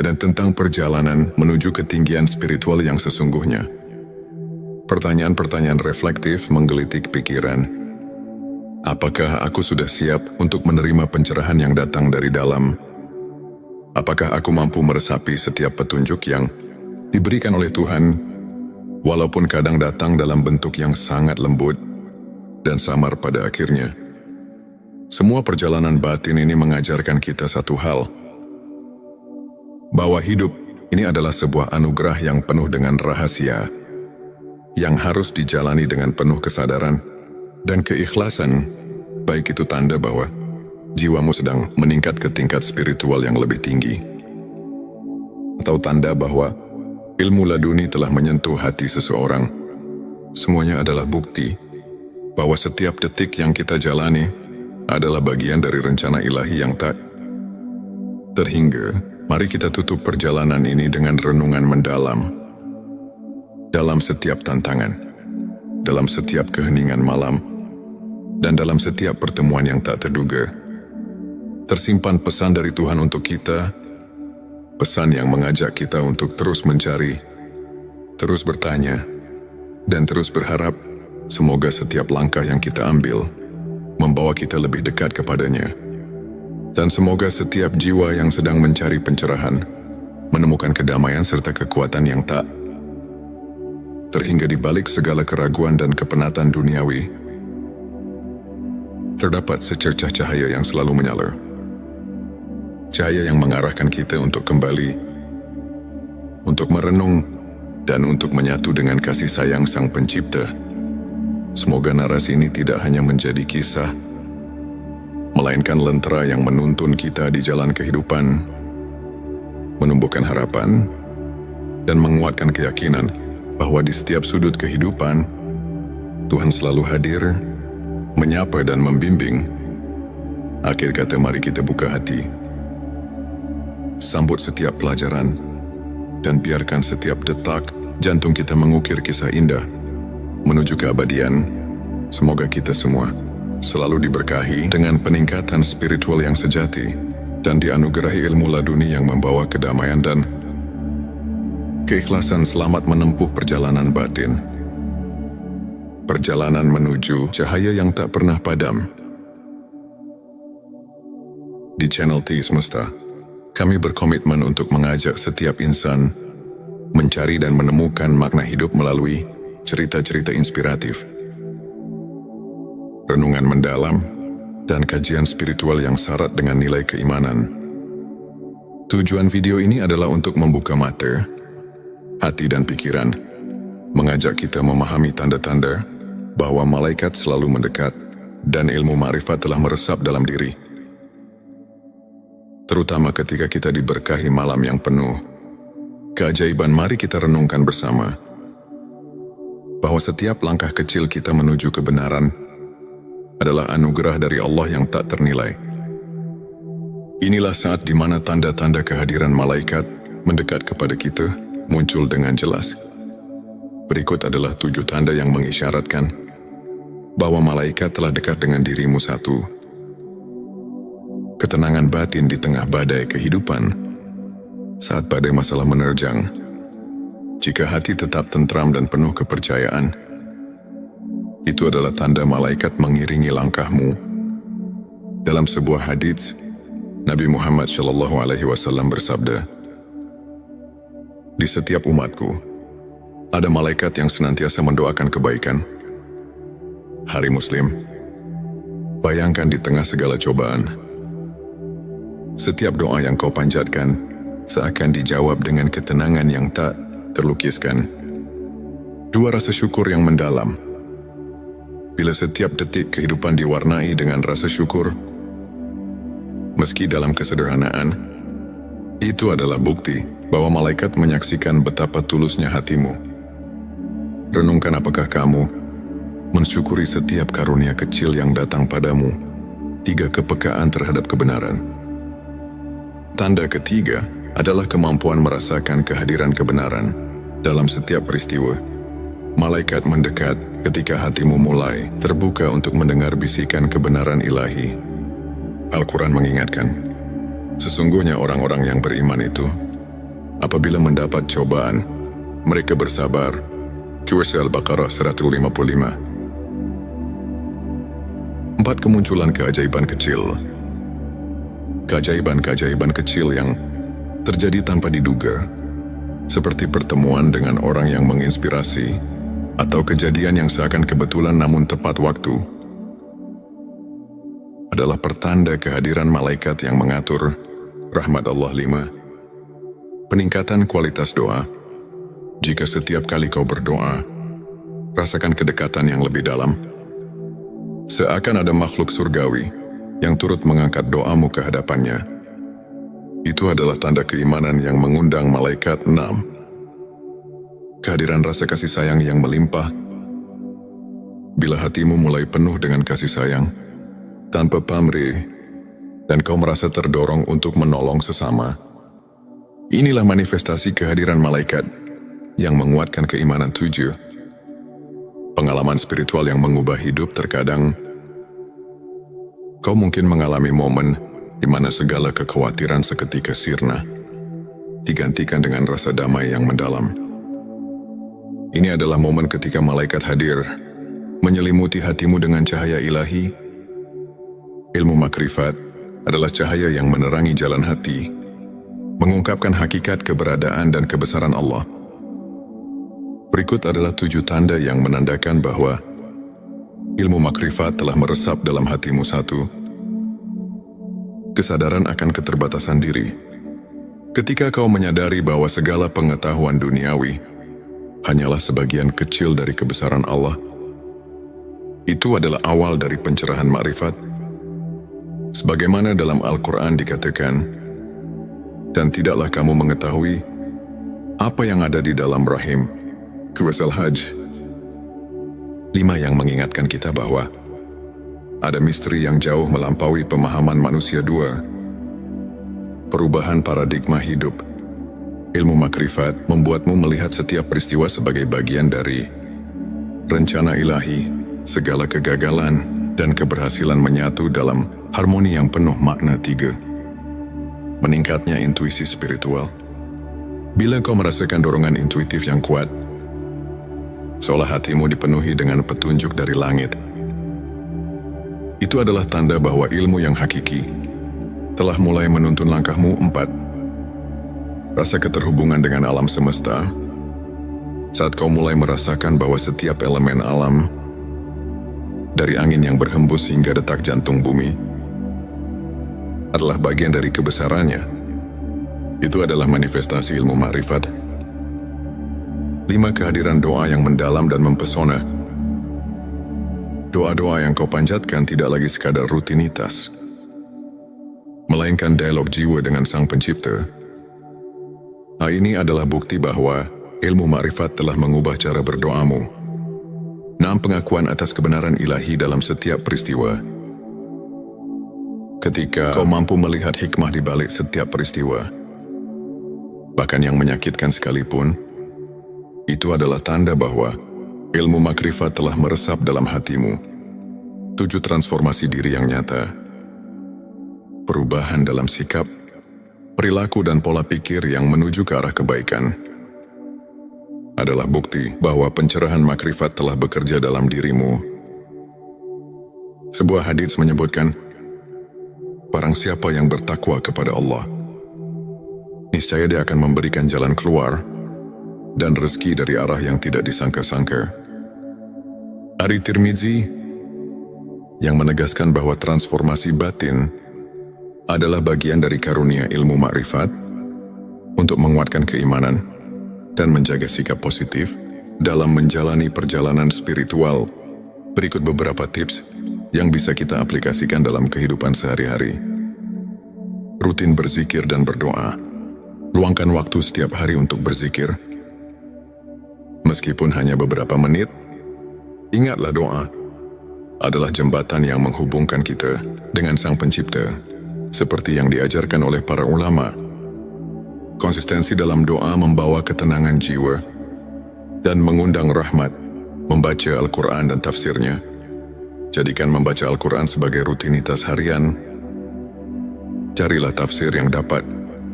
dan tentang perjalanan menuju ketinggian spiritual yang sesungguhnya. Pertanyaan-pertanyaan reflektif menggelitik pikiran. Apakah aku sudah siap untuk menerima pencerahan yang datang dari dalam? Apakah aku mampu meresapi setiap petunjuk yang diberikan oleh Tuhan, walaupun kadang datang dalam bentuk yang sangat lembut dan samar pada akhirnya? Semua perjalanan batin ini mengajarkan kita satu hal, bahwa hidup ini adalah sebuah anugerah yang penuh dengan rahasia, yang harus dijalani dengan penuh kesadaran dan keikhlasan, baik itu tanda bahwa jiwamu sedang meningkat ke tingkat spiritual yang lebih tinggi, atau tanda bahwa ilmu laduni telah menyentuh hati seseorang. Semuanya adalah bukti bahwa setiap detik yang kita jalani adalah bagian dari rencana ilahi yang tak terhingga. Mari kita tutup perjalanan ini dengan renungan mendalam. Dalam setiap tantangan, dalam setiap keheningan malam, dan dalam setiap pertemuan yang tak terduga, tersimpan pesan dari Tuhan untuk kita, pesan yang mengajak kita untuk terus mencari, terus bertanya, dan terus berharap. Semoga setiap langkah yang kita ambil membawa kita lebih dekat kepadanya. Dan semoga setiap jiwa yang sedang mencari pencerahan menemukan kedamaian serta kekuatan yang tak terhingga di balik segala keraguan dan kepenatan duniawi. Terdapat secercah cahaya yang selalu menyala. Cahaya yang mengarahkan kita untuk kembali untuk merenung, dan untuk menyatu dengan kasih sayang Sang Pencipta. Semoga narasi ini tidak hanya menjadi kisah, melainkan lentera yang menuntun kita di jalan kehidupan, menumbuhkan harapan, dan menguatkan keyakinan bahwa di setiap sudut kehidupan, Tuhan selalu hadir, menyapa dan membimbing. Akhir kata, mari kita buka hati, sambut setiap pelajaran, dan biarkan setiap detak jantung kita mengukir kisah indah menuju keabadian. Semoga kita semua selalu diberkahi dengan peningkatan spiritual yang sejati dan dianugerahi ilmu laduni yang membawa kedamaian dan keikhlasan selamat menempuh perjalanan batin. Perjalanan menuju cahaya yang tak pernah padam. Di channel T Semesta, kami berkomitmen untuk mengajak setiap insan mencari dan menemukan makna hidup melalui cerita-cerita inspiratif, renungan mendalam, dan kajian spiritual yang syarat dengan nilai keimanan. Tujuan video ini adalah untuk membuka mata, hati dan pikiran, mengajak kita memahami tanda-tanda bahwa malaikat selalu mendekat dan ilmu ma'rifat telah meresap dalam diri. Terutama ketika kita diberkahi malam yang penuh keajaiban, mari kita renungkan bersama bahwa setiap langkah kecil kita menuju kebenaran adalah anugerah dari Allah yang tak ternilai. Inilah saat di mana tanda-tanda kehadiran malaikat mendekat kepada kita muncul dengan jelas. Berikut adalah 7 tanda yang mengisyaratkan bahwa malaikat telah dekat dengan dirimu. 1. Ketenangan batin di tengah badai kehidupan. Saat badai masalah menerjang, jika hati tetap tentram dan penuh kepercayaan, itu adalah tanda malaikat mengiringi langkahmu. Dalam sebuah hadits, Nabi Muhammad SAW bersabda, "Di setiap umatku, ada malaikat yang senantiasa mendoakan kebaikan." Hari Muslim, bayangkan di tengah segala cobaan, setiap doa yang kau panjatkan seakan dijawab dengan ketenangan yang tak terlukiskan. 2. Rasa syukur yang mendalam. Bila setiap detik kehidupan diwarnai dengan rasa syukur, meski dalam kesederhanaan, itu adalah bukti bahwa malaikat menyaksikan betapa tulusnya hatimu. Renungkan, apakah kamu mensyukuri setiap karunia kecil yang datang padamu? 3. Kepekaan terhadap kebenaran. Tanda ketiga adalah kemampuan merasakan kehadiran kebenaran dalam setiap peristiwa. Malaikat mendekat ketika hatimu mulai terbuka untuk mendengar bisikan kebenaran ilahi. Al-Quran mengingatkan, sesungguhnya orang-orang yang beriman itu, apabila mendapat cobaan, mereka bersabar. Surah Al-Baqarah 155. 4. Kemunculan keajaiban kecil. Keajaiban-keajaiban kecil yang terjadi tanpa diduga, seperti pertemuan dengan orang yang menginspirasi, atau kejadian yang seakan kebetulan namun tepat waktu, adalah pertanda kehadiran malaikat yang mengatur rahmat Allah. 5. Peningkatan kualitas doa. Jika setiap kali kau berdoa, rasakan kedekatan yang lebih dalam, seakan ada makhluk surgawi yang turut mengangkat doamu ke hadapannya. Itu adalah tanda keimanan yang mengundang malaikat. 6. Kehadiran rasa kasih sayang yang melimpah. Bila hatimu mulai penuh dengan kasih sayang, tanpa pamrih, dan kau merasa terdorong untuk menolong sesama, inilah manifestasi kehadiran malaikat yang menguatkan keimanan. 7. Pengalaman spiritual yang mengubah hidup. Terkadang, kau mungkin mengalami momen di mana segala kekhawatiran seketika sirna, digantikan dengan rasa damai yang mendalam. Ini adalah momen ketika malaikat hadir, menyelimuti hatimu dengan cahaya ilahi. Ilmu makrifat adalah cahaya yang menerangi jalan hati, mengungkapkan hakikat keberadaan dan kebesaran Allah. Berikut adalah 7 tanda yang menandakan bahwa ilmu makrifat telah meresap dalam hatimu. 1. Kesadaran akan keterbatasan diri. Ketika kau menyadari bahwa segala pengetahuan duniawi hanyalah sebagian kecil dari kebesaran Allah, itu adalah awal dari pencerahan makrifat. Sebagaimana dalam Al-Quran dikatakan, dan tidaklah kamu mengetahui apa yang ada di dalam rahim. Surah Al-Hajj 5 yang mengingatkan kita bahwa ada misteri yang jauh melampaui pemahaman manusia. 2. Perubahan paradigma hidup. Ilmu makrifat membuatmu melihat setiap peristiwa sebagai bagian dari rencana ilahi. Segala kegagalan dan keberhasilan menyatu dalam harmoni yang penuh makna. 3. Meningkatnya intuisi spiritual. Bila kau merasakan dorongan intuitif yang kuat, seolah hatimu dipenuhi dengan petunjuk dari langit, itu adalah tanda bahwa ilmu yang hakiki telah mulai menuntun langkahmu. 4. Rasa keterhubungan dengan alam semesta. Saat kau mulai merasakan bahwa setiap elemen alam, dari angin yang berhembus hingga detak jantung bumi, adalah bagian dari kebesarannya, itu adalah manifestasi ilmu ma'rifat. 5. Kehadiran doa yang mendalam dan mempesona. Doa-doa yang kau panjatkan tidak lagi sekadar rutinitas, melainkan dialog jiwa dengan Sang Pencipta. Hal ini adalah bukti bahwa ilmu ma'rifat telah mengubah cara berdoamu. 6. Pengakuan atas kebenaran ilahi dalam setiap peristiwa. Ketika kau mampu melihat hikmah di balik setiap peristiwa, bahkan yang menyakitkan sekalipun, itu adalah tanda bahwa ilmu makrifat telah meresap dalam hatimu. 7. Transformasi diri yang nyata. Perubahan dalam sikap, perilaku dan pola pikir yang menuju ke arah kebaikan adalah bukti bahwa pencerahan makrifat telah bekerja dalam dirimu. Sebuah hadits menyebutkan, barang siapa yang bertakwa kepada Allah, niscaya dia akan memberikan jalan keluar dan rezeki dari arah yang tidak disangka-sangka. Ari Tirmizi yang menegaskan bahwa transformasi batin adalah bagian dari karunia ilmu makrifat untuk menguatkan keimanan dan menjaga sikap positif dalam menjalani perjalanan spiritual. Berikut beberapa tips yang bisa kita aplikasikan dalam kehidupan sehari-hari. Rutin berzikir dan berdoa. Luangkan waktu setiap hari untuk berzikir. Meskipun hanya beberapa menit, ingatlah doa adalah jembatan yang menghubungkan kita dengan Sang Pencipta, seperti yang diajarkan oleh para ulama. Konsistensi dalam doa membawa ketenangan jiwa dan mengundang rahmat. Membaca Al-Quran dan tafsirnya. Jadikan membaca Al-Quran sebagai rutinitas harian. Carilah tafsir yang dapat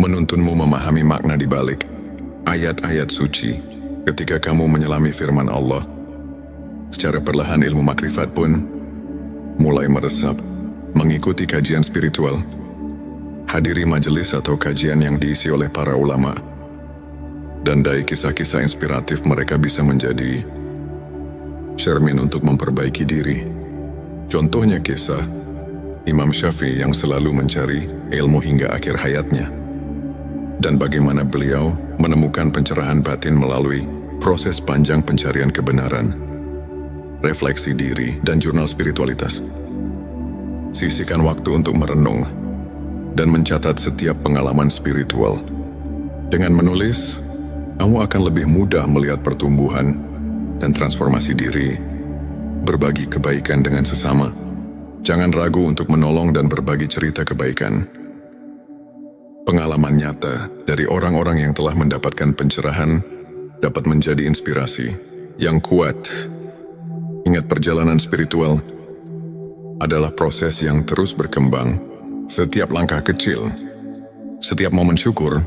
menuntunmu memahami makna di balik ayat-ayat suci. Ketika kamu menyelami firman Allah, secara perlahan ilmu makrifat pun mulai meresap. Mengikuti kajian spiritual. Hadiri majelis atau kajian yang diisi oleh para ulama. Dan dari kisah-kisah inspiratif mereka bisa menjadi cermin untuk memperbaiki diri. Contohnya kisah Imam Syafi'i yang selalu mencari ilmu hingga akhir hayatnya, dan bagaimana beliau menemukan pencerahan batin melalui proses panjang pencarian kebenaran, refleksi diri, dan jurnal spiritualitas. Sisihkan waktu untuk merenung dan mencatat setiap pengalaman spiritual. Dengan menulis, kamu akan lebih mudah melihat pertumbuhan dan transformasi diri. Berbagi kebaikan dengan sesama. Jangan ragu untuk menolong dan berbagi cerita kebaikan. Pengalaman nyata dari orang-orang yang telah mendapatkan pencerahan dapat menjadi inspirasi yang kuat. Ingat, perjalanan spiritual adalah proses yang terus berkembang. Setiap langkah kecil, setiap momen syukur,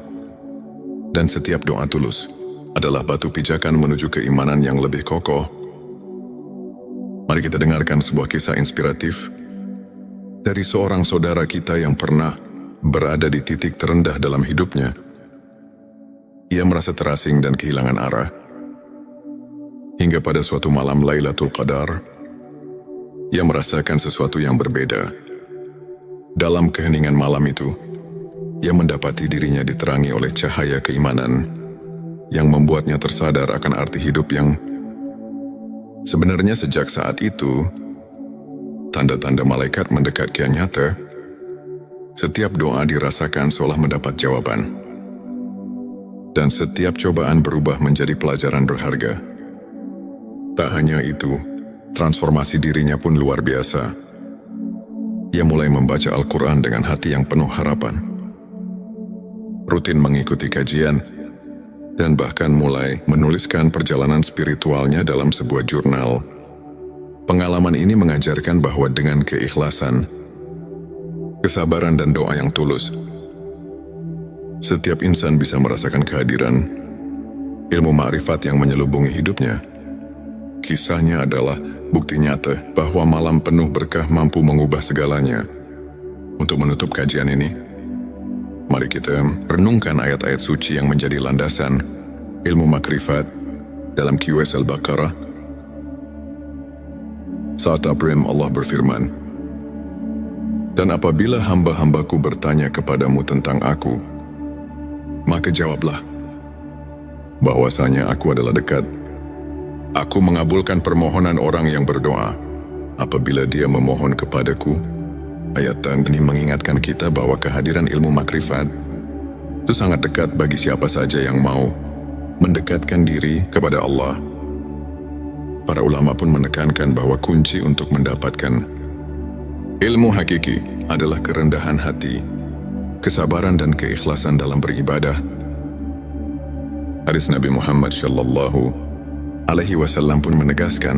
dan setiap doa tulus adalah batu pijakan menuju keimanan yang lebih kokoh. Mari kita dengarkan sebuah kisah inspiratif dari seorang saudara kita yang pernah berada di titik terendah dalam hidupnya. Ia merasa terasing dan kehilangan arah. Hingga pada suatu malam Lailatul Qadar, ia merasakan sesuatu yang berbeda. Dalam keheningan malam itu, ia mendapati dirinya diterangi oleh cahaya keimanan yang membuatnya tersadar akan arti hidup yang sebenarnya sejak saat itu, tanda-tanda malaikat mendekat kian nyata. Setiap doa dirasakan seolah mendapat jawaban. Dan setiap cobaan berubah menjadi pelajaran berharga. Tak hanya itu, transformasi dirinya pun luar biasa. Ia mulai membaca Al-Quran dengan hati yang penuh harapan. Rutin mengikuti kajian, dan bahkan mulai menuliskan perjalanan spiritualnya dalam sebuah jurnal. Pengalaman ini mengajarkan bahwa dengan keikhlasan, kesabaran dan doa yang tulus, setiap insan bisa merasakan kehadiran ilmu ma'rifat yang menyelubungi hidupnya. Kisahnya adalah bukti nyata bahwa malam penuh berkah mampu mengubah segalanya. Untuk menutup kajian ini, mari kita renungkan ayat-ayat suci yang menjadi landasan ilmu makrifat dalam QS Al-Baqarah. Saat Abrim Allah berfirman, "Dan apabila hamba-hambaku bertanya kepadamu tentang aku, maka jawablah, bahwasanya aku adalah dekat. Aku mengabulkan permohonan orang yang berdoa apabila dia memohon kepadaku." Ayat ini mengingatkan kita bahwa kehadiran ilmu makrifat itu sangat dekat bagi siapa saja yang mau mendekatkan diri kepada Allah. Para ulama pun menekankan bahwa kunci untuk mendapatkan ilmu hakiki adalah kerendahan hati, kesabaran dan keikhlasan dalam beribadah. Hadis Nabi Muhammad SAW pun menegaskan,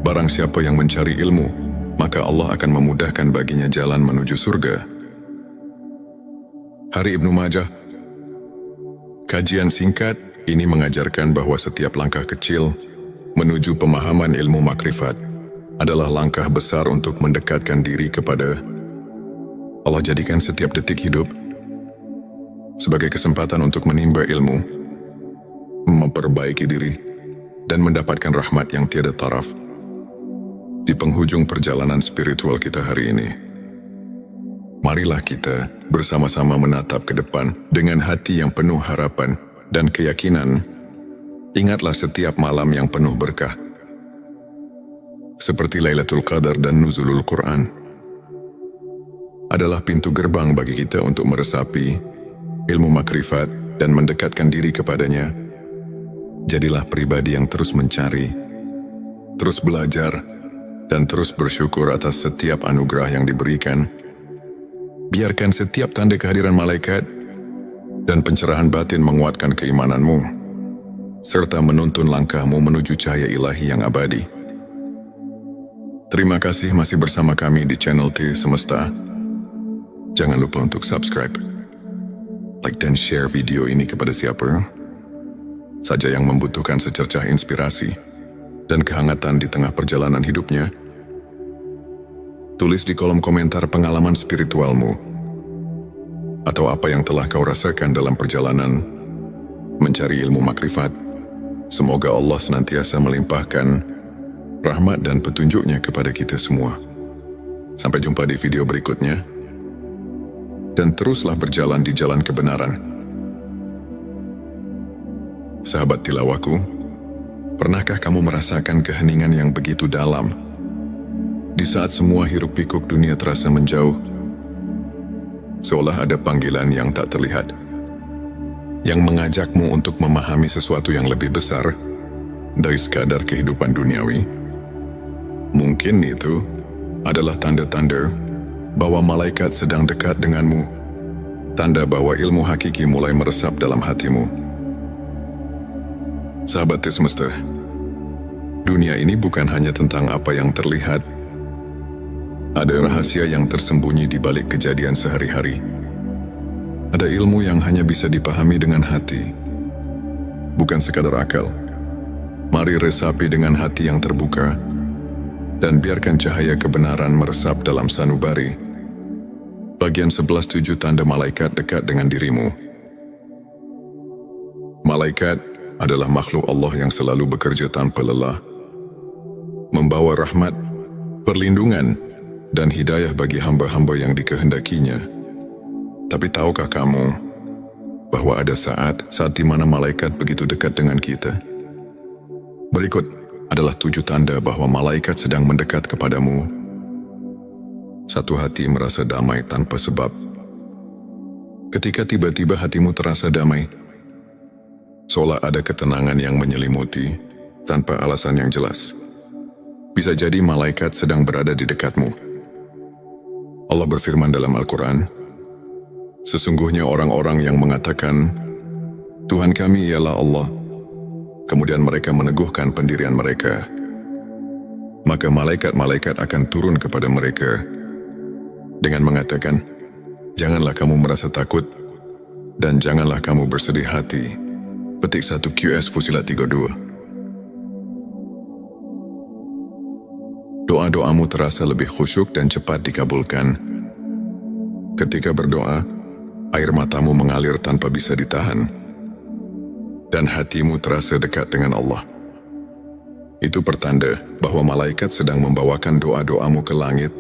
barang siapa yang mencari ilmu, maka Allah akan memudahkan baginya jalan menuju surga. Hari Ibnu Majah. Kajian singkat ini mengajarkan bahwa setiap langkah kecil menuju pemahaman ilmu makrifat adalah langkah besar untuk mendekatkan diri kepada Allah. Jadikan setiap detik hidup sebagai kesempatan untuk menimba ilmu, memperbaiki diri, dan mendapatkan rahmat yang tiada taraf. Di penghujung perjalanan spiritual kita hari ini, marilah kita bersama-sama menatap ke depan dengan hati yang penuh harapan dan keyakinan. Ingatlah setiap malam yang penuh berkah, seperti Lailatul Qadar dan Nuzulul Quran, adalah pintu gerbang bagi kita untuk meresapi ilmu makrifat dan mendekatkan diri kepadanya. Jadilah pribadi yang terus mencari, terus belajar, dan terus bersyukur atas setiap anugerah yang diberikan. Biarkan setiap tanda kehadiran malaikat dan pencerahan batin menguatkan keimananmu, serta menuntun langkahmu menuju cahaya ilahi yang abadi. Terima kasih masih bersama kami di channel T Semesta. Jangan lupa untuk subscribe, like dan share video ini kepada siapa saja yang membutuhkan secercah inspirasi dan kehangatan di tengah perjalanan hidupnya. Tulis di kolom komentar pengalaman spiritualmu atau apa yang telah kau rasakan dalam perjalanan mencari ilmu makrifat. Semoga Allah senantiasa melimpahkan rahmat dan petunjuknya kepada kita semua. Sampai jumpa di video berikutnya, dan teruslah berjalan di jalan kebenaran. Sahabat tilawahku, pernahkah kamu merasakan keheningan yang begitu dalam di saat semua hiruk-pikuk dunia terasa menjauh? Seolah ada panggilan yang tak terlihat, yang mengajakmu untuk memahami sesuatu yang lebih besar dari sekadar kehidupan duniawi. Mungkin itu adalah tanda-tanda bahwa malaikat sedang dekat denganmu, tanda bahwa ilmu hakiki mulai meresap dalam hatimu. Sahabat Semesta, dunia ini bukan hanya tentang apa yang terlihat. Ada rahasia yang tersembunyi di balik kejadian sehari-hari. Ada ilmu yang hanya bisa dipahami dengan hati, bukan sekadar akal. Mari resapi dengan hati yang terbuka, dan biarkan cahaya kebenaran meresap dalam sanubari. Bagian 11.7 tanda malaikat dekat dengan dirimu. Malaikat adalah makhluk Allah yang selalu bekerja tanpa lelah, membawa rahmat, perlindungan, dan hidayah bagi hamba-hamba yang dikehendakinya. Tapi tahukah kamu bahwa ada saat di mana malaikat begitu dekat dengan kita? Berikut adalah 7 tanda bahwa malaikat sedang mendekat kepadamu. 1. Hati merasa damai tanpa sebab. Ketika tiba-tiba hatimu terasa damai, seolah ada ketenangan yang menyelimuti tanpa alasan yang jelas. Bisa jadi malaikat sedang berada di dekatmu. Allah berfirman dalam Al-Quran, sesungguhnya orang-orang yang mengatakan, Tuhan kami ialah Allah, kemudian mereka meneguhkan pendirian mereka, maka malaikat-malaikat akan turun kepada mereka dengan mengatakan, janganlah kamu merasa takut dan janganlah kamu bersedih hati. Petik 1 QS Fusilat 32. Doa-doamu terasa lebih khusyuk dan cepat dikabulkan. Ketika berdoa, air matamu mengalir tanpa bisa ditahan, dan hatimu terasa dekat dengan Allah. Itu pertanda bahwa malaikat sedang membawakan doa-doamu ke langit.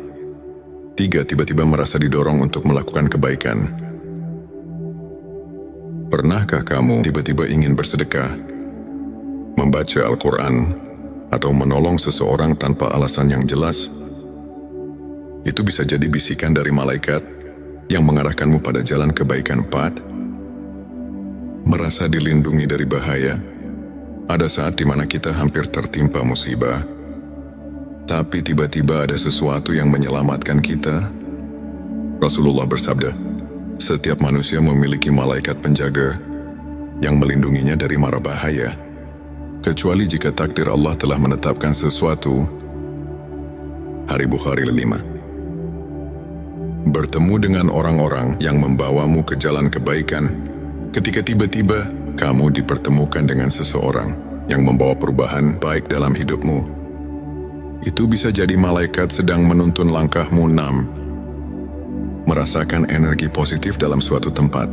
3. Tiba-tiba merasa didorong untuk melakukan kebaikan. Pernahkah kamu tiba-tiba ingin bersedekah, membaca Al-Quran, atau menolong seseorang tanpa alasan yang jelas? Itu bisa jadi bisikan dari malaikat yang mengarahkanmu pada jalan kebaikan. 4. Merasa dilindungi dari bahaya. Ada saat di mana kita hampir tertimpa musibah, tapi tiba-tiba ada sesuatu yang menyelamatkan kita. Rasulullah bersabda, setiap manusia memiliki malaikat penjaga yang melindunginya dari mara bahaya, kecuali jika takdir Allah telah menetapkan sesuatu. Hari Bukhari 5. Bertemu dengan orang-orang yang membawamu ke jalan kebaikan. Ketika tiba-tiba kamu dipertemukan dengan seseorang yang membawa perubahan baik dalam hidupmu, itu bisa jadi malaikat sedang menuntun langkahmu. 6. Merasakan energi positif dalam suatu tempat.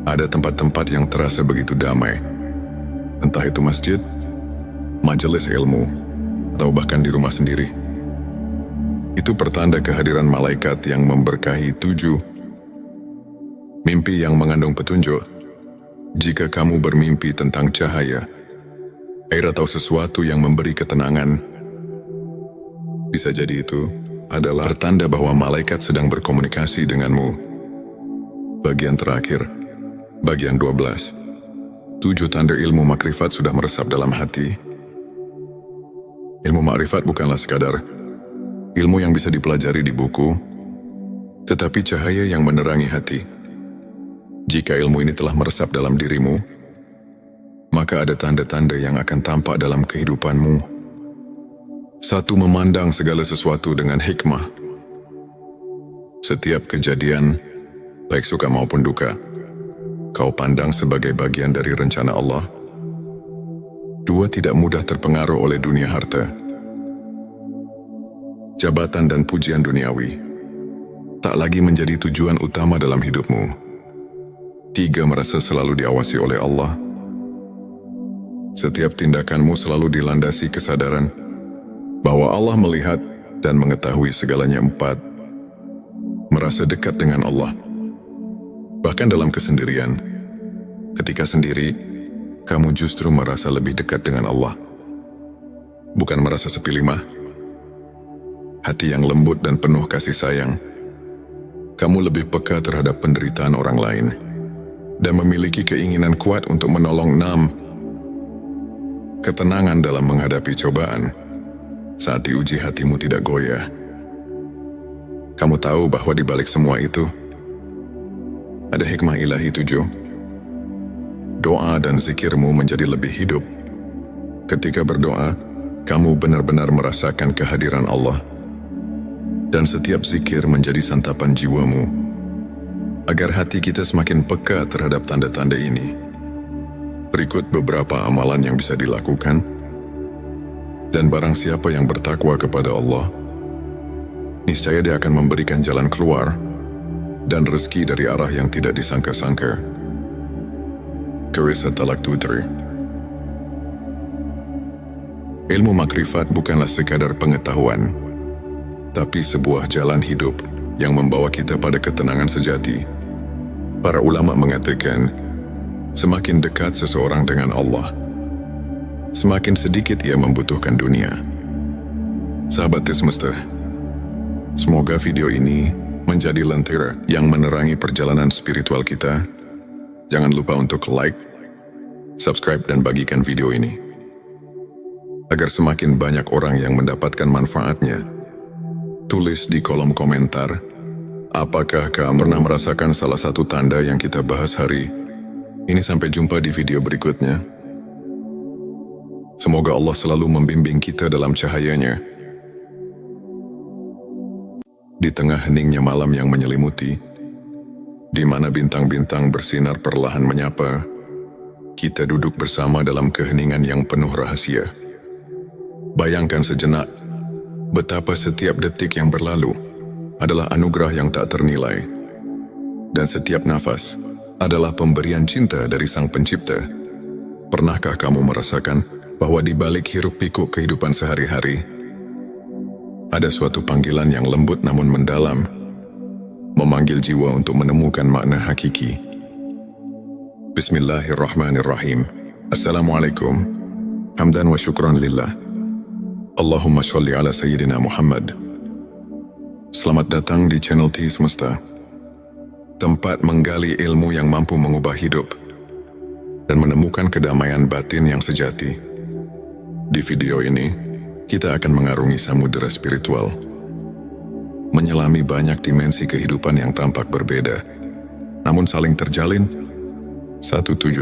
Ada tempat-tempat yang terasa begitu damai, entah itu masjid, majelis ilmu, atau bahkan di rumah sendiri. Itu pertanda kehadiran malaikat yang memberkahi. 7. Mimpi yang mengandung petunjuk. Jika kamu bermimpi tentang cahaya, air atau sesuatu yang memberi ketenangan, bisa jadi itu adalah tanda bahwa malaikat sedang berkomunikasi denganmu. Bagian terakhir, bagian 12. 7 tanda ilmu makrifat sudah meresap dalam hati. Ilmu makrifat bukanlah sekadar ilmu yang bisa dipelajari di buku, tetapi cahaya yang menerangi hati. Jika ilmu ini telah meresap dalam dirimu, maka ada tanda-tanda yang akan tampak dalam kehidupanmu. 1. Memandang segala sesuatu dengan hikmah. Setiap kejadian, baik suka maupun duka, kau pandang sebagai bagian dari rencana Allah. 2. Tidak mudah terpengaruh oleh dunia harta, jabatan dan pujian duniawi. Tak lagi menjadi tujuan utama dalam hidupmu. 3. Merasa selalu diawasi oleh Allah. Setiap tindakanmu selalu dilandasi kesadaran bahwa Allah melihat dan mengetahui segalanya. 4. Merasa dekat dengan Allah. Bahkan dalam kesendirian, ketika sendiri, kamu justru merasa lebih dekat dengan Allah. Bukan merasa sepi limah, hati yang lembut dan penuh kasih sayang. Kamu lebih peka terhadap penderitaan orang lain dan memiliki keinginan kuat untuk menolong. 6. Ketenangan dalam menghadapi cobaan. Saat diuji hatimu tidak goyah. Kamu tahu bahwa di balik semua itu ada hikmah ilahi. 7. Doa dan zikirmu menjadi lebih hidup. Ketika berdoa, kamu benar-benar merasakan kehadiran Allah, dan setiap zikir menjadi santapan jiwamu. Agar hati kita semakin peka terhadap tanda-tanda ini, berikut beberapa amalan yang bisa dilakukan. Dan barang siapa yang bertakwa kepada Allah, niscaya Dia akan memberikan jalan keluar dan rezeki dari arah yang tidak disangka-sangka. Kisah Talak 23. Ilmu makrifat bukanlah sekadar pengetahuan, tapi sebuah jalan hidup yang membawa kita pada ketenangan sejati. Para ulama mengatakan, semakin dekat seseorang dengan Allah, semakin sedikit ia membutuhkan dunia. Sahabat semesta, semoga video ini menjadi lentera yang menerangi perjalanan spiritual kita. Jangan lupa untuk like, subscribe, dan bagikan video ini, agar semakin banyak orang yang mendapatkan manfaatnya. Tulis di kolom komentar, apakah kamu pernah merasakan salah satu tanda yang kita bahas hari ini? Sampai jumpa di video berikutnya. Semoga Allah selalu membimbing kita dalam cahayanya. Di tengah heningnya malam yang menyelimuti, di mana bintang-bintang bersinar perlahan menyapa, kita duduk bersama dalam keheningan yang penuh rahasia. Bayangkan sejenak, betapa setiap detik yang berlalu adalah anugerah yang tak ternilai, dan setiap nafas adalah pemberian cinta dari Sang Pencipta. Pernahkah kamu merasakan bahwa di balik hiruk-pikuk kehidupan sehari-hari, ada suatu panggilan yang lembut namun mendalam, memanggil jiwa untuk menemukan makna hakiki? Bismillahirrahmanirrahim. Assalamualaikum. Hamdan wa syukran lillah. Allahumma sholli ala Sayyidina Muhammad. Selamat datang di channel T Semesta, tempat menggali ilmu yang mampu mengubah hidup dan menemukan kedamaian batin yang sejati. Di video ini, kita akan mengarungi samudera spiritual, menyelami banyak dimensi kehidupan yang tampak berbeda, namun saling terjalin satu tujuan.